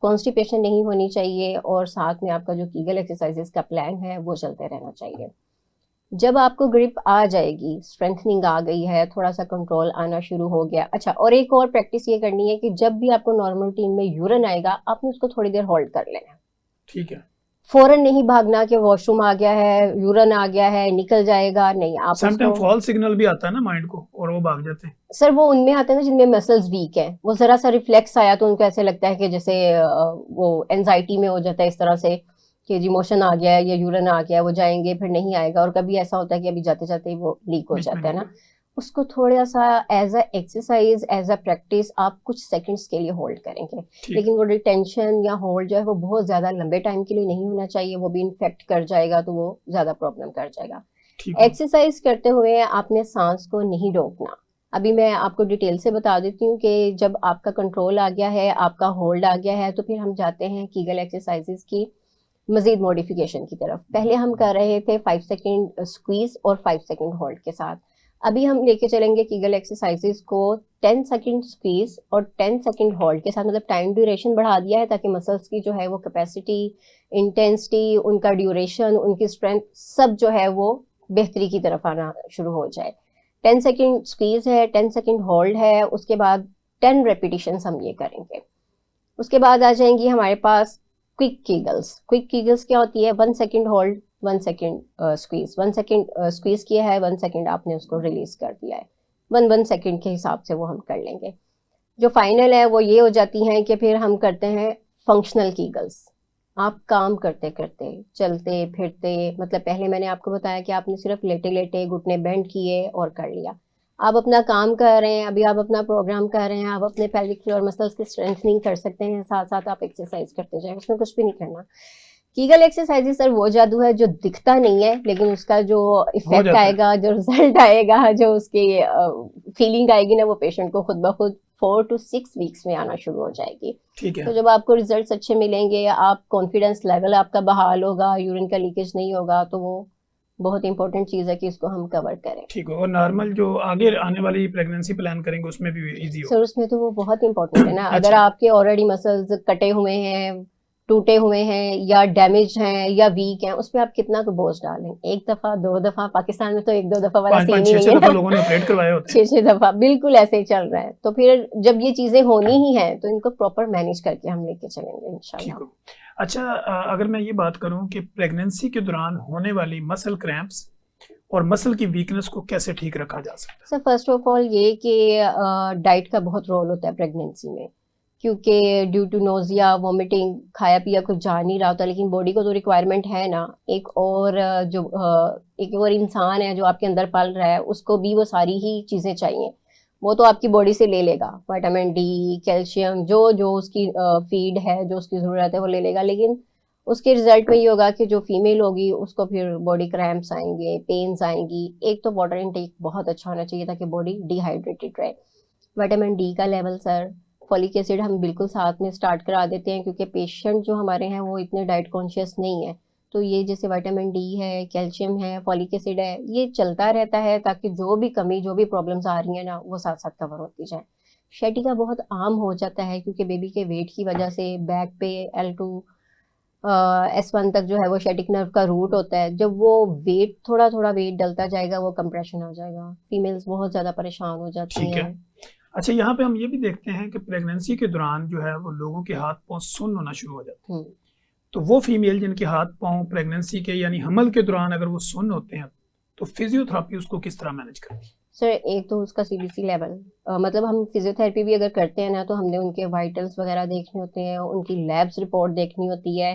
कॉन्स्टिपेशन नहीं होनी चाहिए, और साथ में आपका जो कीगल एक्सरसाइजेस का प्लान है वो चलते रहना चाहिए। जब आपको ग्रिप आ जाएगी, स्ट्रेंथनिंग आ गई है, थोड़ा सा कंट्रोल आना शुरू हो गया, अच्छा, और एक और प्रैक्टिस ये करनी है कि जब भी आपको नॉर्मल रूटीन में यूरिन आएगा, आपने उसको थोड़ी देर होल्ड कर लेना। ठीक है। फौरन नहीं भागना कि वॉशरूम आ गया है, यूरिन आ गया है, निकल जाएगा, नहीं। आप समटाइम उसको, फॉल सिग्नल भी आता है ना माइंड को, और वो भाग जाते हैं। सर वो उनमें आते हैं ना जिनमें मसल्स वीक है, वो जरा सा रिफ्लेक्स आया तो उनको ऐसे लगता है कि जैसे वो एंजाइटी में हो जाता है इस तरह से कि जी मोशन आ गया है या यूरिन आ गया है, वो जाएंगे फिर नहीं आएगा। और कभी ऐसा होता है कि अभी जाते जाते ही वो लीक हो बीच में जाता है ना, नहीं। उसको थोड़ा सा as a exercise, as a practice आप कुछ सेकंड्स के लिए होल्ड करेंगे। ठीक। लेकिन वो रिटेंशन या होल्ड जो है वो बहुत ज्यादा लंबे टाइम के लिए नहीं होना चाहिए, वो भी इन्फेक्ट कर जाएगा तो वो ज्यादा प्रॉब्लम कर जाएगा। ठीक हो। एक्सरसाइज करते हुए आपने सांस को नहीं रोकना। अभी मैं आपको डिटेल से बता देती हूँ कि जब आपका कंट्रोल आ गया है, आपका होल्ड आ गया है, तो फिर हम जाते हैं कीगल एक्सरसाइजेस की मजीद मॉडिफिकेशन की तरफ। पहले हम कर रहे थे 5 सेकेंड स्क्वीज और 5 सेकेंड होल्ड के साथ। अभी हम लेके चलेंगे कीगल एक्सरसाइजेस को 10 सेकेंड स्क्वीज और 10 सेकेंड होल्ड के साथ, मतलब टाइम ड्यूरेशन बढ़ा दिया है ताकि मसल्स की जो है वो कैपेसिटी, इंटेंसिटी, उनका ड्यूरेशन, उनकी स्ट्रेंथ सब जो है वो बेहतरी की तरफ आना शुरू हो जाए। 10 सेकेंड स्क्वीज है, 10 सेकेंड होल्ड है, उसके बाद 10 रेपिटेशन हम ये करेंगे। उसके बाद आ जाएंगी हमारे पास क्विक कीगल्स। क्विक कीगल्स क्या होती है? 1 second hold, 1 second squeeze, 1 second squeeze किया है, 1 सेकेंड आपने उसको रिलीज कर दिया है, 1 सेकेंड के हिसाब से वो हम कर लेंगे। जो फाइनल है वो ये हो जाती हैं कि फिर हम करते हैं फंक्शनल कीगल्स। आप काम करते करते, चलते फिरते, मतलब पहले मैंने आपको बताया कि आपने सिर्फ लेटे लेटे घुटने बेंड किए और कर लिया। आप अपना काम कर रहे हैं, अभी आप अपना प्रोग्राम कर रहे हैं, आप अपने पेल्विक फ्लोर मसल्स की स्ट्रेंथनिंग कर सकते हैं, साथ साथ आप एक्सरसाइज करते जाए, उसमें कुछ भी नहीं करना। कीगल एक्सरसाइजेस सर वो जादू है जो दिखता नहीं है, लेकिन उसका जो इफेक्ट आएगा, जो रिजल्ट आएगा, जो उसकी फीलिंग आएगी ना, वो पेशेंट को खुद ब खुद 4 to 6 वीक्स में आना शुरू हो जाएगी। ठीक है। तो जब आपको रिजल्ट्स अच्छे मिलेंगे, आप कॉन्फिडेंस लेवल आपका बहाल होगा, यूरिन का लीकेज नहीं होगा, तो वो बहुत इंपॉर्टेंट चीज़ है कि इसको हम कवर करें। ठीक हो। और नॉर्मल जो आगे आने वाली प्रेगनेंसी प्लान करेंगे उसमें भी इजी हो। सर उसमें तो वो बहुत इंपॉर्टेंट है ना। अगर अच्छा। आपके ऑलरेडी मसल्स कटे हुए हैं, टूटे हुए हैं, या डैमेज हैं, या वीक हैं, उस पर आप कितना तो बोझ डालें, 1 दफा 2 दफा। पाकिस्तान में तो 1-2 दफा वाला 5-5 सीन ही नहीं 6-6 है दफा ना, लोगों ने ऑपरेट करवाए होते हैं। 6-6 दफा बिल्कुल ऐसे ही चल रहा है। तो फिर जब ये चीजें होनी ही हैं तो इनको प्रॉपर मैनेज करके हम लेके चलेंगे ठीक इंशाल्लाह। हो। अच्छा, अगर मैं ये बात करूं कि प्रेगनेंसी के दौरान होने वाली मसल क्रैम्प्स और मसल की वीकनेस को कैसे ठीक रखा जा सकता है? सर फर्स्ट ऑफ ऑल ये कि डाइट का बहुत रोल होता है प्रेगनेंसी में, क्योंकि ड्यू टू नोजिया वोमिटिंग खाया पिया कुछ जा नहीं रहा होता, लेकिन बॉडी को तो रिक्वायरमेंट है ना। एक और एक और इंसान है जो आपके अंदर पल रहा है, उसको भी वो सारी ही चीज़ें चाहिए। वो तो आपकी बॉडी से ले लेगा, विटामिन डी, कैल्शियम, जो जो उसकी फीड है, जो उसकी ज़रूरत है वो ले लेगा, लेकिन उसके रिजल्ट में ये होगा कि जो फीमेल होगी उसको फिर बॉडी क्रैम्प्स आएंगे, पेन्स आएंगी। एक तो वाटर इनटेक बहुत अच्छा होना चाहिए ताकि बॉडी डिहाइड्रेटेड रहे। विटामिन डी का लेवल सर, फॉलिक एसिड हम बिल्कुल साथ में स्टार्ट करा देते हैं, क्योंकि पेशेंट जो हमारे हैं वो इतने डाइट कॉन्शियस नहीं है। तो ये जैसे विटामिन डी है, कैल्शियम है, फॉलिक एसिड है, ये चलता रहता है ताकि जो भी कमी, जो भी प्रॉब्लम्स आ रही हैं ना, वो साथ साथ कवर होती जाए। शेटिका बहुत आम हो जाता है क्योंकि बेबी के वेट की वजह से बैक पे L2 S1 तक जो है वो शेटिक नर्व का रूट होता है। जब वो वेट थोड़ा थोड़ा वेट डलता जाएगा वो कंप्रेशन आ जाएगा, फीमेल्स बहुत ज़्यादा परेशान हो जाती ठीक है। हैं। अच्छा, यहाँ पे हम ये भी देखते हैं कि प्रेगनेंसी के दौरान जो है वो लोगों के हाथ पांव सुन्न होना शुरू हो जाते हैं। हम्म। तो वो फीमेल जिनके हाथ पांव प्रेगनेंसी के यानी हमल के दौरान अगर वो सुन्न होते हैं, तो फिजियोथेरेपी उसको किस तरह मैनेज करती है? सर एक तो उसका सीबीसी लेवल, मतलब हम फिजियोथेरेपी भी अगर करते हैं ना, तो हमने उनके वाइटल्स वगैरह देखने होते हैं, उनकी लैब्स रिपोर्ट देखनी होती है।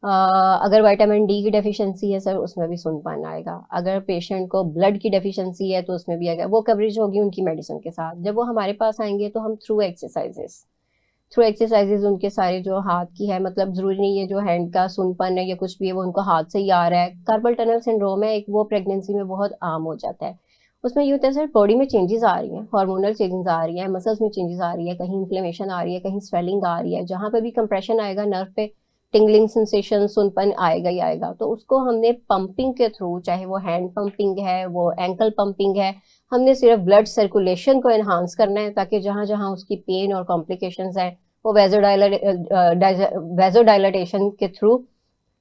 अगर विटामिन डी की डेफिशिएंसी है सर, उसमें भी सुनपन आएगा। अगर पेशेंट को ब्लड की डेफिशिएंसी है तो उसमें भी आएगा। वो कवरेज होगी उनकी मेडिसिन के साथ। जब वो हमारे पास आएंगे तो हम थ्रू एक्सरसाइजेज उनके सारे जो हाथ की है, मतलब जरूरी नहीं है जो हैंड का सुनपन है या कुछ भी है वो उनको हाथ से ही आ रहा है। कार्पल टनल सिंड्रोम है एक, वो प्रेगनेंसी में बहुत आम हो जाता है। उसमें ये होता है सर, बॉडी में चेंजेस आ रही हैं, हार्मोनल चेंजेस आ रही है, मसल्स में चेंजेस आ रही है, कहीं इन्फ्लेमेशन आ रही है, कहीं स्वेलिंग आ रही है। जहाँ पे भी कंप्रेशन आएगा नर्व पे, टिंगलिंग सेंसेशन, सुनपन आएगा ही आएगा। तो उसको हमने पंपिंग के थ्रू, चाहे वो हैंड पंपिंग है, वो एंकल पंपिंग है, हमने सिर्फ ब्लड सर्कुलेशन को एनहांस करना है ताकि जहाँ जहाँ उसकी पेन और कॉम्प्लिकेशंस हैं वो वेजोडाइलेटेशन के थ्रू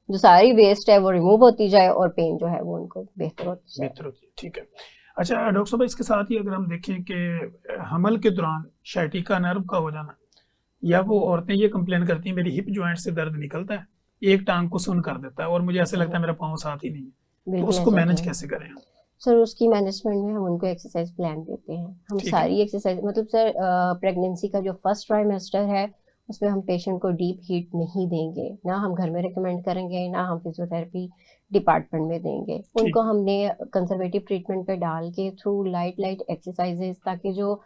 जो सारी वेस्ट है वो रिमूव होती जाए और पेन जो है वो उनको बेहतर होती जाए। बेहतर होती है, ठीक है। अच्छा डॉक्टर साहब, इसके साथ ही अगर हम देखें कि हमल के दौरान शाइटिका नर्व का हो जाना, या वो औरतें ये कंप्लेन करती हैं मेरी हिप जॉइंट से दर्द निकलता है, एक टांग को सुन कर देता है और मुझे ऐसे लगता है मेरा पाँव साथ ही नहीं है, तो बिल्कुल उसको ऐसा मैनेज होता है कैसे करें हम? सर। उसकी मैनेजमेंट में हम उनको एक्सरसाइज प्लान देते हैं। हम ठीक है। सारी एक्सरसाइज, मतलब सर प्रेगनेंसी का जो फर्स्ट ट्राइमेस्टर है उसमें हम पेशेंट को डीप हीट नहीं देंगे, ना हम घर में रिकमेंड करेंगे, ना हम फिजियोथेरेपी डिपार्टमेंट में देंगे। ठीक। उनको हमने कंजर्वेटिव ट्रीटमेंट पे डाल के थ्रू लाइट लाइट एक्सरसाइजेज, ताकि जो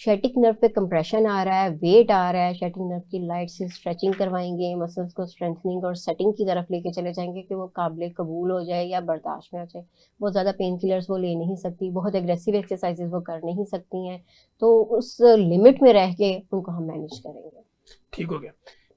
शेटिक नर्व पे कंप्रेशन आ रहा है, वेट आ रहा है, शेटिक नर्व की लाइट से स्ट्रेचिंग करवाएंगे, मसल्स को स्ट्रेंथनिंग और सेटिंग की तरफ लेके चले जाएंगे कि वो काबिल कबूल हो जाए या बर्दाश्त में आ जाए। बहुत ज़्यादा पेन किलर्स वो ले नहीं सकती, बहुत एग्रेसिव एक्सरसाइजेज वो कर नहीं सकती हैं, तो उस लिमिट में रह के उनको हम मैनेज करेंगे। ठीक हो गया।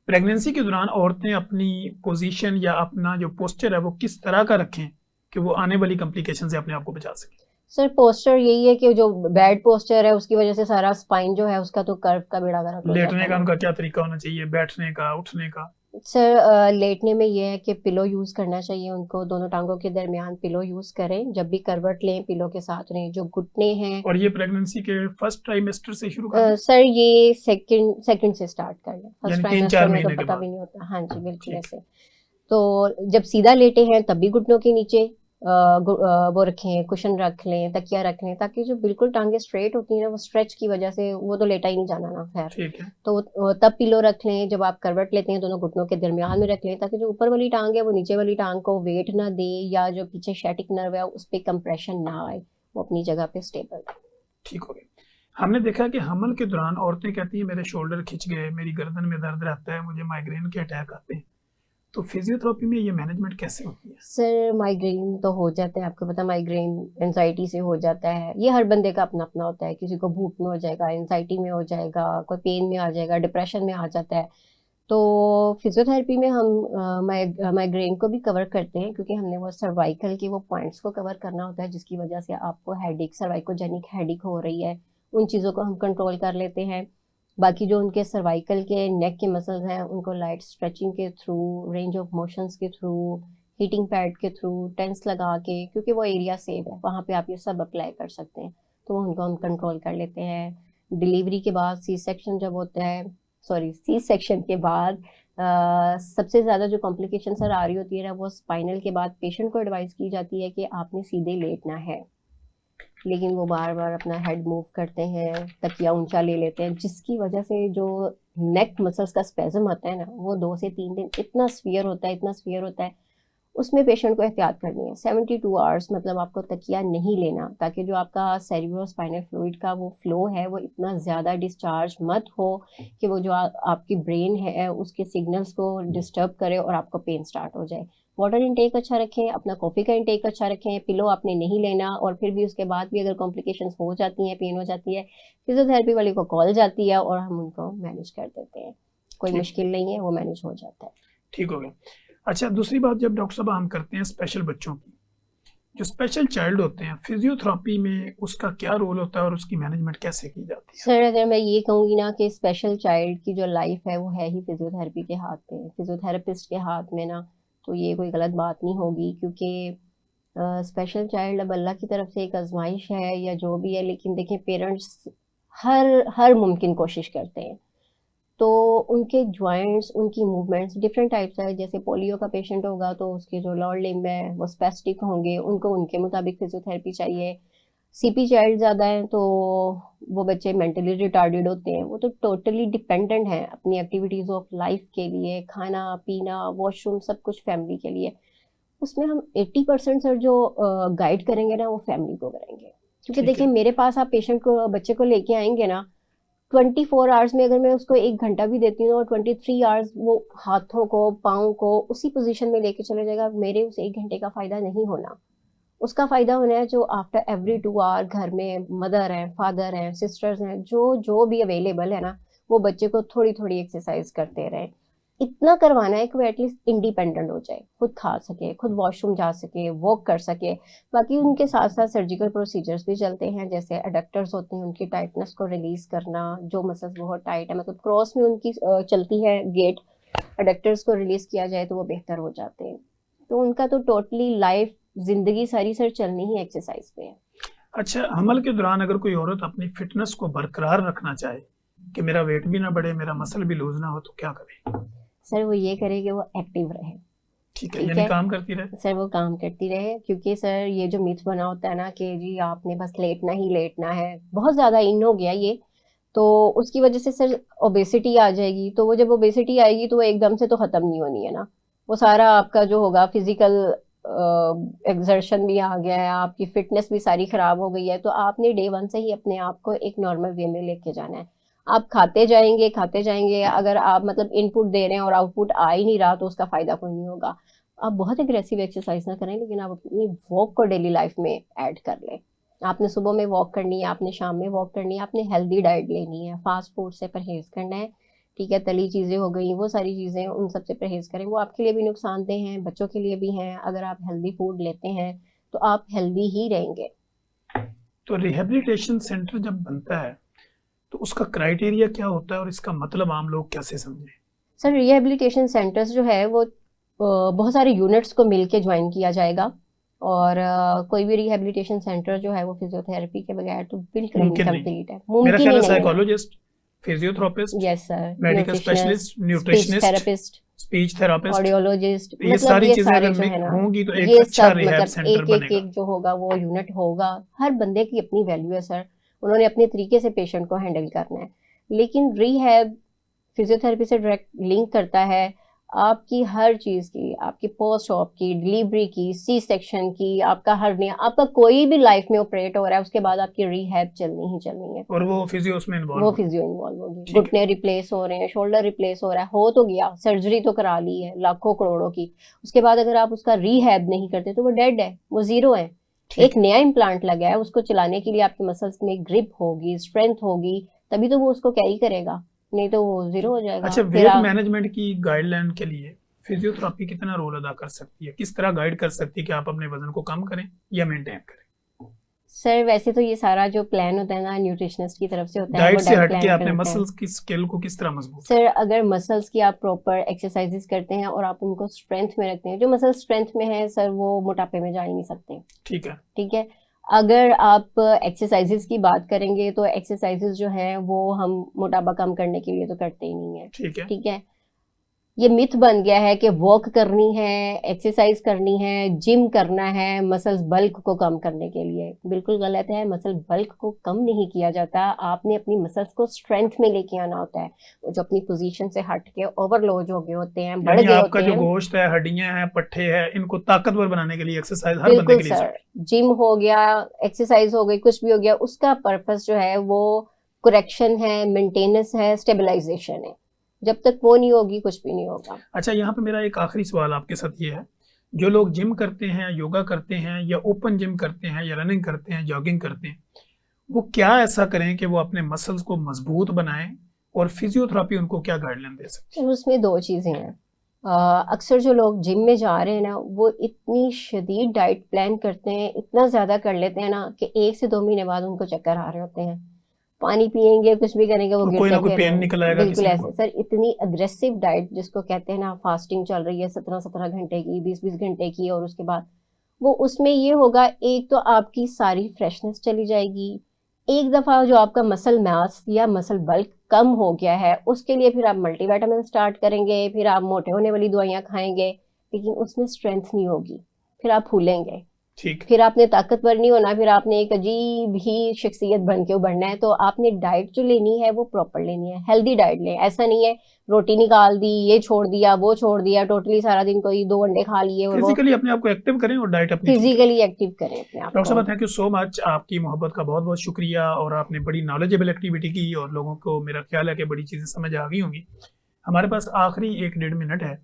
प्रेगनेंसी के दौरान औरतें अपनी पोजीशन या अपना जो पोस्चर है वो किस तरह का रखें कि वो आने वाली कॉम्प्लिकेशन से अपने आप को बचा सकें? सर पोस्चर यही है कि जो बैड पोस्चर है उसकी वजह से सारा स्पाइन जो है उसका तो कर्व का बेड़ा गर्क हो जाता लेटने का है। उनका क्या तरीका होना चाहिए, बैठने का, उठने का? सर लेटने में ये है कि पिलो यूज़ करना चाहिए उनको, दोनों टांगों के दरमियान पिलो यूज़ करें। जब भी करवट लें पिलो के साथ रहें। जो घुटने हैं, और ये प्रेगनेंसी के फर्स्ट ट्राइमेस्टर से शुरू कर दें, सर ये सेकंड से स्टार्ट कर लें। फर्स्ट यानी 3-4 ट्राइमेस्टर में तो महीने के पता बाद? भी नहीं होता। हाँ जी बिल्कुल ठीक। ऐसे। तो जब सीधा लेटे हैं तब भी घुटनों के नीचे वो रखें, कुशन रख लें, तकिया रख लें, ताकि जो बिल्कुल टांगे स्ट्रेट होती हैं ना, वो स्ट्रेच की वजह से वो तो लेटा ही नहीं जाना ना, खैर। ठीक है। तो तब पिलो रख लें। जब आप करवट लेते हैं दोनों घुटनों के दरमियान में रख लें, ताकि जो ऊपर वाली टांग है वो नीचे वाली टांग को वेट ना दे, या जो पीछे शैटिक नर्व है उस पर कंप्रेशन ना आए, वो अपनी जगह पे स्टेबल है। ठीक हो गया। हमने देखा कि हमल के दौरान औरतें कहती हैं मेरे शोल्डर खिंच गए, मेरी गर्दन में दर्द रहता है, मुझे माइग्रेन के अटैक आते हैं, तो फिजियोथेरेपी में ये मैनेजमेंट कैसे होती है? सर माइग्रेन तो हो जाता है, आपको पता, माइग्रेन एनजाइटी से हो जाता है। ये हर बंदे का अपना अपना होता है, किसी को भूख में हो जाएगा, एनजाइटी में हो जाएगा, कोई पेन में आ जाएगा, डिप्रेशन में आ जाता है। तो फिजियोथेरेपी में हम माइग्रेन को भी कवर करते हैं, क्योंकि हमने वो सर्वाइकल के वो पॉइंट्स को कवर करना होता है जिसकी वजह से आपको हेडेक, सर्वाइकोजेनिक हेडेक हो रही है, उन चीज़ों को हम कंट्रोल कर लेते हैं। बाकी जो उनके सर्वाइकल के नेक के मसल्स हैं उनको लाइट स्ट्रेचिंग के थ्रू, रेंज ऑफ मोशंस के थ्रू, हीटिंग पैड के थ्रू, टेंस लगा के, क्योंकि वो एरिया सेफ है वहाँ पे आप ये सब अप्लाई कर सकते हैं, तो उनको हम कंट्रोल कर लेते हैं। डिलीवरी के बाद सी सेक्शन जब होता है, सॉरी सी सेक्शन के बाद सबसे ज़्यादा जो कॉम्प्लिकेशन सर आ रही होती है ना, वो स्पाइनल के बाद पेशेंट को एडवाइस की जाती है कि आपने सीधे लेटना है, लेकिन वो बार बार अपना हेड मूव करते हैं, तकिया ऊंचा ले लेते हैं, जिसकी वजह से जो नेक मसल्स का स्पेज़म आता है ना, वो 2 से 3 दिन इतना सीवियर होता है, इतना सीवियर होता है। उसमें पेशेंट को एहतियात करनी है। 72 आवर्स मतलब आपको तकिया नहीं लेना, ताकि जो आपका सेरिब्रोस्पाइनल फ्लूइड का वो फ्लो है वो इतना ज़्यादा डिस्चार्ज मत हो कि वो जो आपकी ब्रेन है उसके सिग्नल्स को डिस्टर्ब करे और आपको पेन स्टार्ट हो जाए। वाटर इंटेक अच्छा रखें, अपना कॉफ़ी का इंटेक अच्छा रखें, पिलो आपने नहीं लेना, और फिर भी उसके बाद भी अगर कॉम्प्लिकेशंस हो जाती हैं, पेन हो जाती है, फिजियोथेरेपी वाले को कॉल जाती है और हम उनको मैनेज कर देते हैं। कोई ठीक मुश्किल नहीं है, वो मैनेज हो जाता है। ठीक हो गया। अच्छा, दूसरी बात, जब डॉक्टर साहब हम करते हैं स्पेशल बच्चों की, जो स्पेशल चाइल्ड होते हैं, फिजियोथेरेपी में उसका क्या रोल होता है और उसकी मैनेजमेंट कैसे की जाती है? सर अगर मैं ये कहूँगी ना कि स्पेशल चाइल्ड की जो लाइफ है वो है ही फिजियोथेरेपी के हाथ में, फिजियोथेरेपिस्ट के हाथ में ना, तो ये कोई गलत बात नहीं होगी, क्योंकि स्पेशल चाइल्ड अब अल्लाह की तरफ से एक आजमाइश है या जो भी है, लेकिन देखिए पेरेंट्स हर मुमकिन कोशिश करते हैं, तो उनके जॉइंट्स, उनकी मूवमेंट्स डिफरेंट टाइप्स है। जैसे पोलियो का पेशेंट होगा तो उसके जो लोअर लिम्ब है वो स्पेस्टिक होंगे, उनको उनके मुताबिक फिजियोथेरेपी चाहिए। सीपी चाइल्ड ज़्यादा हैं तो वो बच्चे मेंटली रिटार्डेड होते हैं, वो तो टोटली डिपेंडेंट हैं अपनी एक्टिविटीज़ ऑफ लाइफ के लिए, खाना पीना वॉशरूम सब कुछ फैमिली के लिए। उसमें हम 80% सर जो गाइड करेंगे ना वो फैमिली को करेंगे, क्योंकि ठीक देखिए है। मेरे पास आप पेशेंट को, बच्चे को लेके आएंगे ना, 24 आवर्स में अगर मैं उसको 1 घंटा भी देती हूँ और 23 आवर्स वो हाथों को पाँव को उसी पोजीशन में लेके चले जाएगा, मेरे उस 1 घंटे का फायदा नहीं होना। उसका फायदा होना है जो आफ्टर एवरी 2 आवर घर में मदर हैं, फादर हैं, सिस्टर्स हैं, जो जो भी अवेलेबल है ना, वो बच्चे को थोड़ी थोड़ी एक्सरसाइज करते रहें। इतना करवाना है कि वो एटलीस्ट इंडिपेंडेंट हो जाए, खुद खा सके, खुद वॉशरूम जा सके, वॉक कर सके। बाकी उनके साथ साथ सर्जिकल प्रोसीजर्स भी चलते हैं, जैसे एडक्टर्स होते हैं, उनकी टाइटनेस को रिलीज करना, जो मसल्स बहुत टाइट है, मतलब क्रॉस में उनकी चलती है गेट, एडक्टर्स को रिलीज किया जाए तो वो बेहतर हो जाते हैं। तो उनका तो टोटली लाइफ, जिंदगी सारी सर चलनी ही एक्सरसाइज पे है। अच्छा, हमल के दौरान अगर कोई औरत अपनी फिटनेस को बरकरार रखना चाहे कि मेरा वेट भी ना बढ़े, मेरा मसल भी लूज ना हो, तो क्या करे? सर वो ये करे कि वो एक्टिव रहे। ठीक है, ठीक यानी है काम करती रहे। सर, वो काम करती रहे, क्योंकि सर ये जो मिथ बना होता है ना कि जी आपने बस लेटना ही लेटना है, बहुत ज्यादा इन हो गया ये, तो उसकी वजह से सर ओबेसिटी आ जाएगी। तो वो जब ओबेसिटी आएगी तो वो एकदम से तो खत्म नहीं होनी है ना, वो सारा आपका जो होगा फिजिकल एक्सर्शन भी आ गया है, आपकी फिटनेस भी सारी खराब हो गई है। तो आपने डे 1 से ही अपने आप को एक नॉर्मल वे में लेके जाना है। आप खाते जाएंगे, अगर आप मतलब इनपुट दे रहे हैं और आउटपुट आ ही नहीं रहा तो उसका फायदा कोई नहीं होगा। आप बहुत एग्रेसिव एक्सरसाइज ना करें, लेकिन आप अपनी वॉक को डेली लाइफ में ऐड कर लें। आपने सुबह में वॉक करनी है, आपने शाम में वॉक करनी है, आपने हेल्दी डाइट लेनी है, फास्ट फूड से परहेज करना है। ठीक है, तली चीज़ें हो गई, वो सारी चीज़ें, उन सब से परहेज करें, वो आपके लिए भी नुकसानदेह हैं, बच्चों के लिए भी हैं। अगर आप हेल्दी फूड लेते हैं तो आप हेल्दी ही रहेंगे। तो रिहेबिलिटेशन सेंटर जब बनता है तो उसका क्राइटेरिया क्या होता है और इसका मतलब आम लोग कैसे समझें? सर रिहेबिलिटेशन सेंटर्स जो है वो बहुत सारे यूनिट्स को मिलके ज्वाइन किया जाएगा, और कोई भी रिहेबिलिटेशन सेंटर जो है वो फिजियोथेरेपी के बगैर तो बिल्कुल मुमकिन नहीं। इनकम्प्लीट है, मेरा मुमकिन ख्याल ही है नहीं है ना। Psychologist, physiotherapist, yes sir, medical nutritionist, specialist, speech nutritionist, therapist, speech therapist, audiologist, ये मतलब सारी ये चीजें सारे अगर जो है ना, होंगी तो एक ये अच्छा सब रिहैब मतलब सेंटर एक एक बनेगा। एक जो होगा वो यूनिट होगा। हर बंदे की अपनी वैल्यू है सर, उन्होंने अपने तरीके से पेशेंट को हैंडल करना है। लेकिन रिहैब फिजियोथेरेपी से डायरेक्ट लिंक करता है आपकी हर चीज़ की, आपकी पोस्ट ऑप की, डिलीवरी की, सी सेक्शन की, आपका हर्निया, आपका कोई भी लाइफ में ऑपरेट हो रहा है उसके बाद आपकी रिहैब चलनी ही चलनी है। और वो फिजियो उसमें इन्वॉल्व वो होगी। फिजियो इन्वॉल्व होगी, ठीक है। घुटने रिप्लेस हो रहे हैं, शोल्डर रिप्लेस हो रहा है, हो तो गया, सर्जरी तो करा ली है लाखों करोड़ों की, उसके बाद अगर आप उसका रिहैब नहीं करते तो वो डेड है, वो जीरो है। ठीक एक नया इम्प्लांट लगा है, उसको चलाने के लिए आपके मसल्स में ग्रिप होगी, स्ट्रेंथ होगी, तभी तो वो उसको कैरी करेगा, नहीं तो वो जीरो हो जाएगा। अच्छा, फिर वेट आप मैनेजमेंट की गाइडलाइन के लिए फिजियोथेरापी कितना रोल अदा कर सकती है? किस तरह गाइड कर सकती है कि आप अपने वजन को कम करें या मेंटेन करें? सर वैसे तो ये सारा जो प्लान होता है ना न्यूट्रिशनिस्ट की तरफ से होता है, डाइट वो से डाइट हट के प्लान पे आपने होता है। मसल्स की स्केल को किस तरह मजबूत सर अगर मसल्स की आप प्रॉपर एक्सरसाइजेस करते हैं और आप उनको स्ट्रेंथ में रखते हैं, जो मसल स्ट्रेंथ में है सर वो मोटापे में जा ही नहीं सकते। ठीक है। ठीक है, अगर आप एक्सरसाइजेस की बात करेंगे तो एक्सरसाइजेस जो हैं वो हम मोटापा कम करने के लिए तो करते ही नहीं है। ठीक है। ठीक है, ये मिथ बन गया है कि वॉक करनी है, एक्सरसाइज करनी है, जिम करना है मसल्स बल्क को कम करने के लिए। बिल्कुल गलत है। मसल बल्क को कम नहीं किया जाता, आपने अपनी मसल्स को स्ट्रेंथ में लेके आना होता है। वो जो अपनी पोजीशन से हट के ओवरलोड हो गए होते हैं, बढ़ यानी गए आपका होते जो हैं। गोश्त है, हड्डियां हैं, पट्ठे हैं, इनको ताकतवर बनाने के लिए एक्सरसाइज हर बंदे बिल्कुल के लिए सर, जरूरी जिम हो गया, एक्सरसाइज हो गई, कुछ भी हो गया, उसका पर्पस जो है वो करेक्शन है, मेंटेनेंस है, स्टेबलाइजेशन है। जब तक वो नहीं होगी कुछ भी नहीं होगा। है। अच्छा, यहाँ पे मेरा एक आखिरी सवाल आपके साथ ये है, जो लोग जिम करते हैं, योगा करते हैं, या ओपन जिम करते हैं, या रनिंग करते हैं, जॉगिंग करते हैं, वो क्या ऐसा करें कि वो अपने मसल्स को मजबूत बनाएं, और फिजियोथेरेपी उनको क्या गाइडलाइन दे सकती तो उसमें दो चीज़ें हैं। अक्सर जो लोग जिम में जा रहे हैं ना, वो इतनी शदीद डाइट प्लान करते हैं, इतना ज़्यादा कर लेते हैं ना कि 1 से 2 महीने बाद उनको चक्कर आ रहे होते हैं। पानी पिएंगे, कुछ भी करेंगे, वो है? कोई ना गिरते कोई फिर पेन निकल आएगा बिल्कुल किसी ऐसे। को। सर इतनी अग्रेसिव डाइट जिसको कहते हैं ना, फास्टिंग चल रही है 17-17 घंटे की, 20-20 घंटे की, और उसके बाद वो उसमें ये होगा, एक तो आपकी सारी फ्रेशनेस चली जाएगी। एक दफ़ा जो आपका मसल मास या मसल बल्क कम हो गया है, उसके लिए फिर आप मल्टीविटामिन स्टार्ट करेंगे, फिर आप मोटे होने वाली दवाइयाँ खाएंगे, लेकिन उसमें स्ट्रेंथ नहीं होगी, फिर आप फूलेंगे, ठीक। फिर आपने ताकतवर नहीं होना, फिर आपने एक अजीब ही शख्सियत बन के उभरना है। तो आपने डाइट जो लेनी है वो प्रॉपर लेनी है, हेल्दी डाइट लें। ऐसा नहीं है रोटी निकाल दी, ये छोड़ दिया, वो छोड़ दिया, टोटली सारा दिन कोई 2 अंडे खा लिए और वो। फिजिकली अपने आप को एक्टिव करें और डाइट अपनी ठीक करें। फिजिकली एक्टिव करें अपने आप डॉक्टर को। साहब, थैंक यू सो मच। आपकी मोहब्बत का बहुत बहुत शुक्रिया, और आपने बड़ी नॉलेजेबल एक्टिविटी की, और लोगों को मेरा ख्याल है कि बड़ी चीज़ें समझ आ गई होंगी। हमारे पास आखिरी 1-1.5 मिनट है।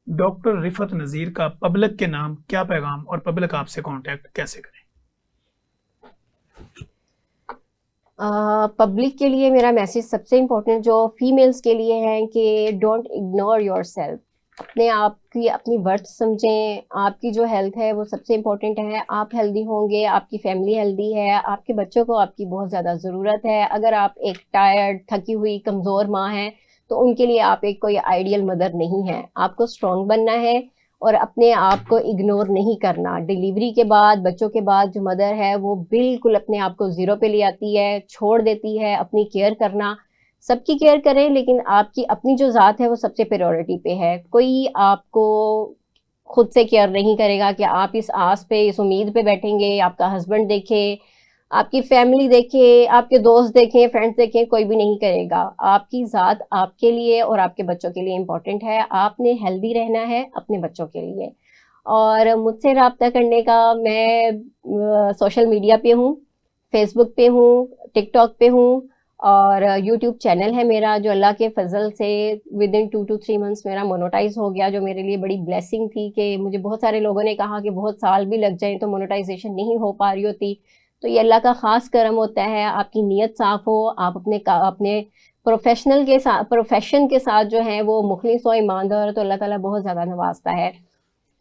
डॉक्टर रिफत नज़ीर का पब्लिक के नाम क्या पैगाम, और पब्लिक आपसे कांटेक्ट कैसे करें? पब्लिक के लिए मेरा मैसेज सबसे इम्पोर्टेंट जो फीमेल्स के लिए है कि डोंट इग्नोर योरसेल्फ। अपने आप की अपनी वर्थ समझें। आपकी जो हेल्थ है वो सबसे इम्पोर्टेंट है। आप हेल्दी होंगे, आपकी फैमिली हेल्दी है, आपके बच्चों को आपकी बहुत ज़्यादा ज़रूरत है। अगर आप एक टायर्ड, थकी हुई, कमज़ोर माँ हैं तो उनके लिए आप एक कोई आइडियल मदर नहीं है। आपको स्ट्रॉन्ग बनना है और अपने आप को इग्नोर नहीं करना। डिलीवरी के बाद, बच्चों के बाद जो मदर है वो बिल्कुल अपने आप को ज़ीरो पे ले आती है, छोड़ देती है। अपनी केयर करना, सबकी केयर करें, लेकिन आपकी अपनी जो ज़ात है वो सबसे प्रायोरिटी पे है। कोई आपको खुद से केयर नहीं करेगा कि आप इस आस पे, इस उम्मीद पे बैठेंगे आपका हस्बैंड देखे, आपकी फैमिली देखे, आपके दोस्त देखें, फ्रेंड्स देखें, कोई भी नहीं करेगा। आपकी ज़ात आपके लिए और आपके बच्चों के लिए इम्पोर्टेंट है। आपने हेल्दी रहना है अपने बच्चों के लिए। और मुझसे रब्ता करने का, मैं सोशल मीडिया पे हूँ, फेसबुक पे हूँ, टिकटॉक पे हूँ, और यूट्यूब चैनल है मेरा जो अल्लाह के फजल से विद इन 2 to 3 मंथ्स मेरा मोनेटाइज हो गया, जो मेरे लिए बड़ी ब्लेसिंग थी कि मुझे बहुत सारे लोगों ने कहा कि बहुत साल भी लग जाए तो मोनेटाइजेशन नहीं हो पा रही होती। तो ये अल्लाह का ख़ास करम होता है। आपकी नीयत साफ़ हो, आप अपने प्रोफेशन के साथ जो है वो मुखलिस हो, ईमानदार, तो अल्लाह ताला बहुत ज़्यादा नवाजता है।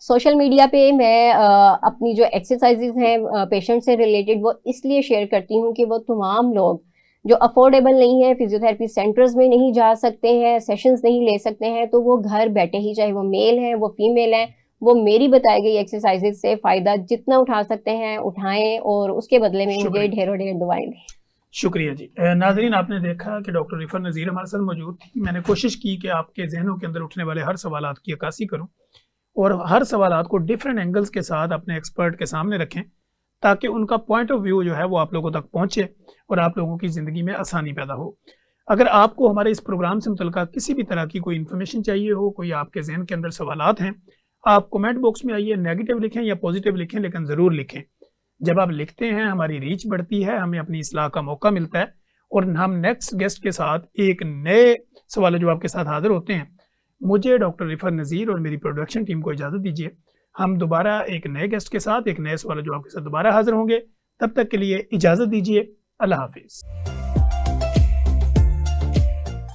सोशल मीडिया पे मैं अपनी जो एक्सरसाइजेज हैं पेशेंट से रिलेटेड वो इसलिए शेयर करती हूँ कि वो तमाम लोग जो अफोर्डेबल नहीं है, फिजियोथेरेपी सेंटर्स में नहीं जा सकते हैं, सेशंस नहीं ले सकते हैं, तो वो घर बैठे ही, चाहे वो मेल हैं, वो फीमेल हैं, वो मेरी बताई गई एक्सरसाइजेज से फ़ायदा जितना उठा सकते हैं उठाएं, और उसके बदले में मुझे शुक्रिया। ढेरों ढेर दुआएं दें। शुक्रिया जी। नाजरीन, आपने देखा कि डॉक्टर रिफत नज़ीर हमारे साथ मौजूद थी। मैंने कोशिश की कि आपके जहनों के अंदर उठने वाले हर सवालात की अक्कासी करूं, और हर सवालात को डिफरेंट एंगल्स के साथ अपने एक्सपर्ट के सामने रखें, ताकि उनका पॉइंट ऑफ व्यू जो है वो आप लोगों तक पहुंचे और आप लोगों की ज़िंदगी में आसानी पैदा हो। अगर आपको हमारे इस प्रोग्राम से मुतल्लिक़ किसी भी तरह की कोई इन्फॉर्मेशन चाहिए हो, कोई आपके जहन के अंदर सवालात हैं, आप कमेंट बॉक्स में आइए, नेगेटिव लिखें या पॉजिटिव लिखें, लेकिन ज़रूर लिखें। जब आप लिखते हैं हमारी रीच बढ़ती है, हमें अपनी इस्लाह का मौका मिलता है, और हम नेक्स्ट गेस्ट के साथ एक नए सवाल जवाब के साथ हाजिर होते हैं। मुझे, डॉक्टर रिफत नज़ीर और मेरी प्रोडक्शन टीम को इजाज़त दीजिए। हम दोबारा एक नए गेस्ट के साथ, एक नए सवाल जवाब के साथ दोबारा हाजिर होंगे। तब तक के लिए इजाज़त दीजिए। अल्लाह हाफिज़।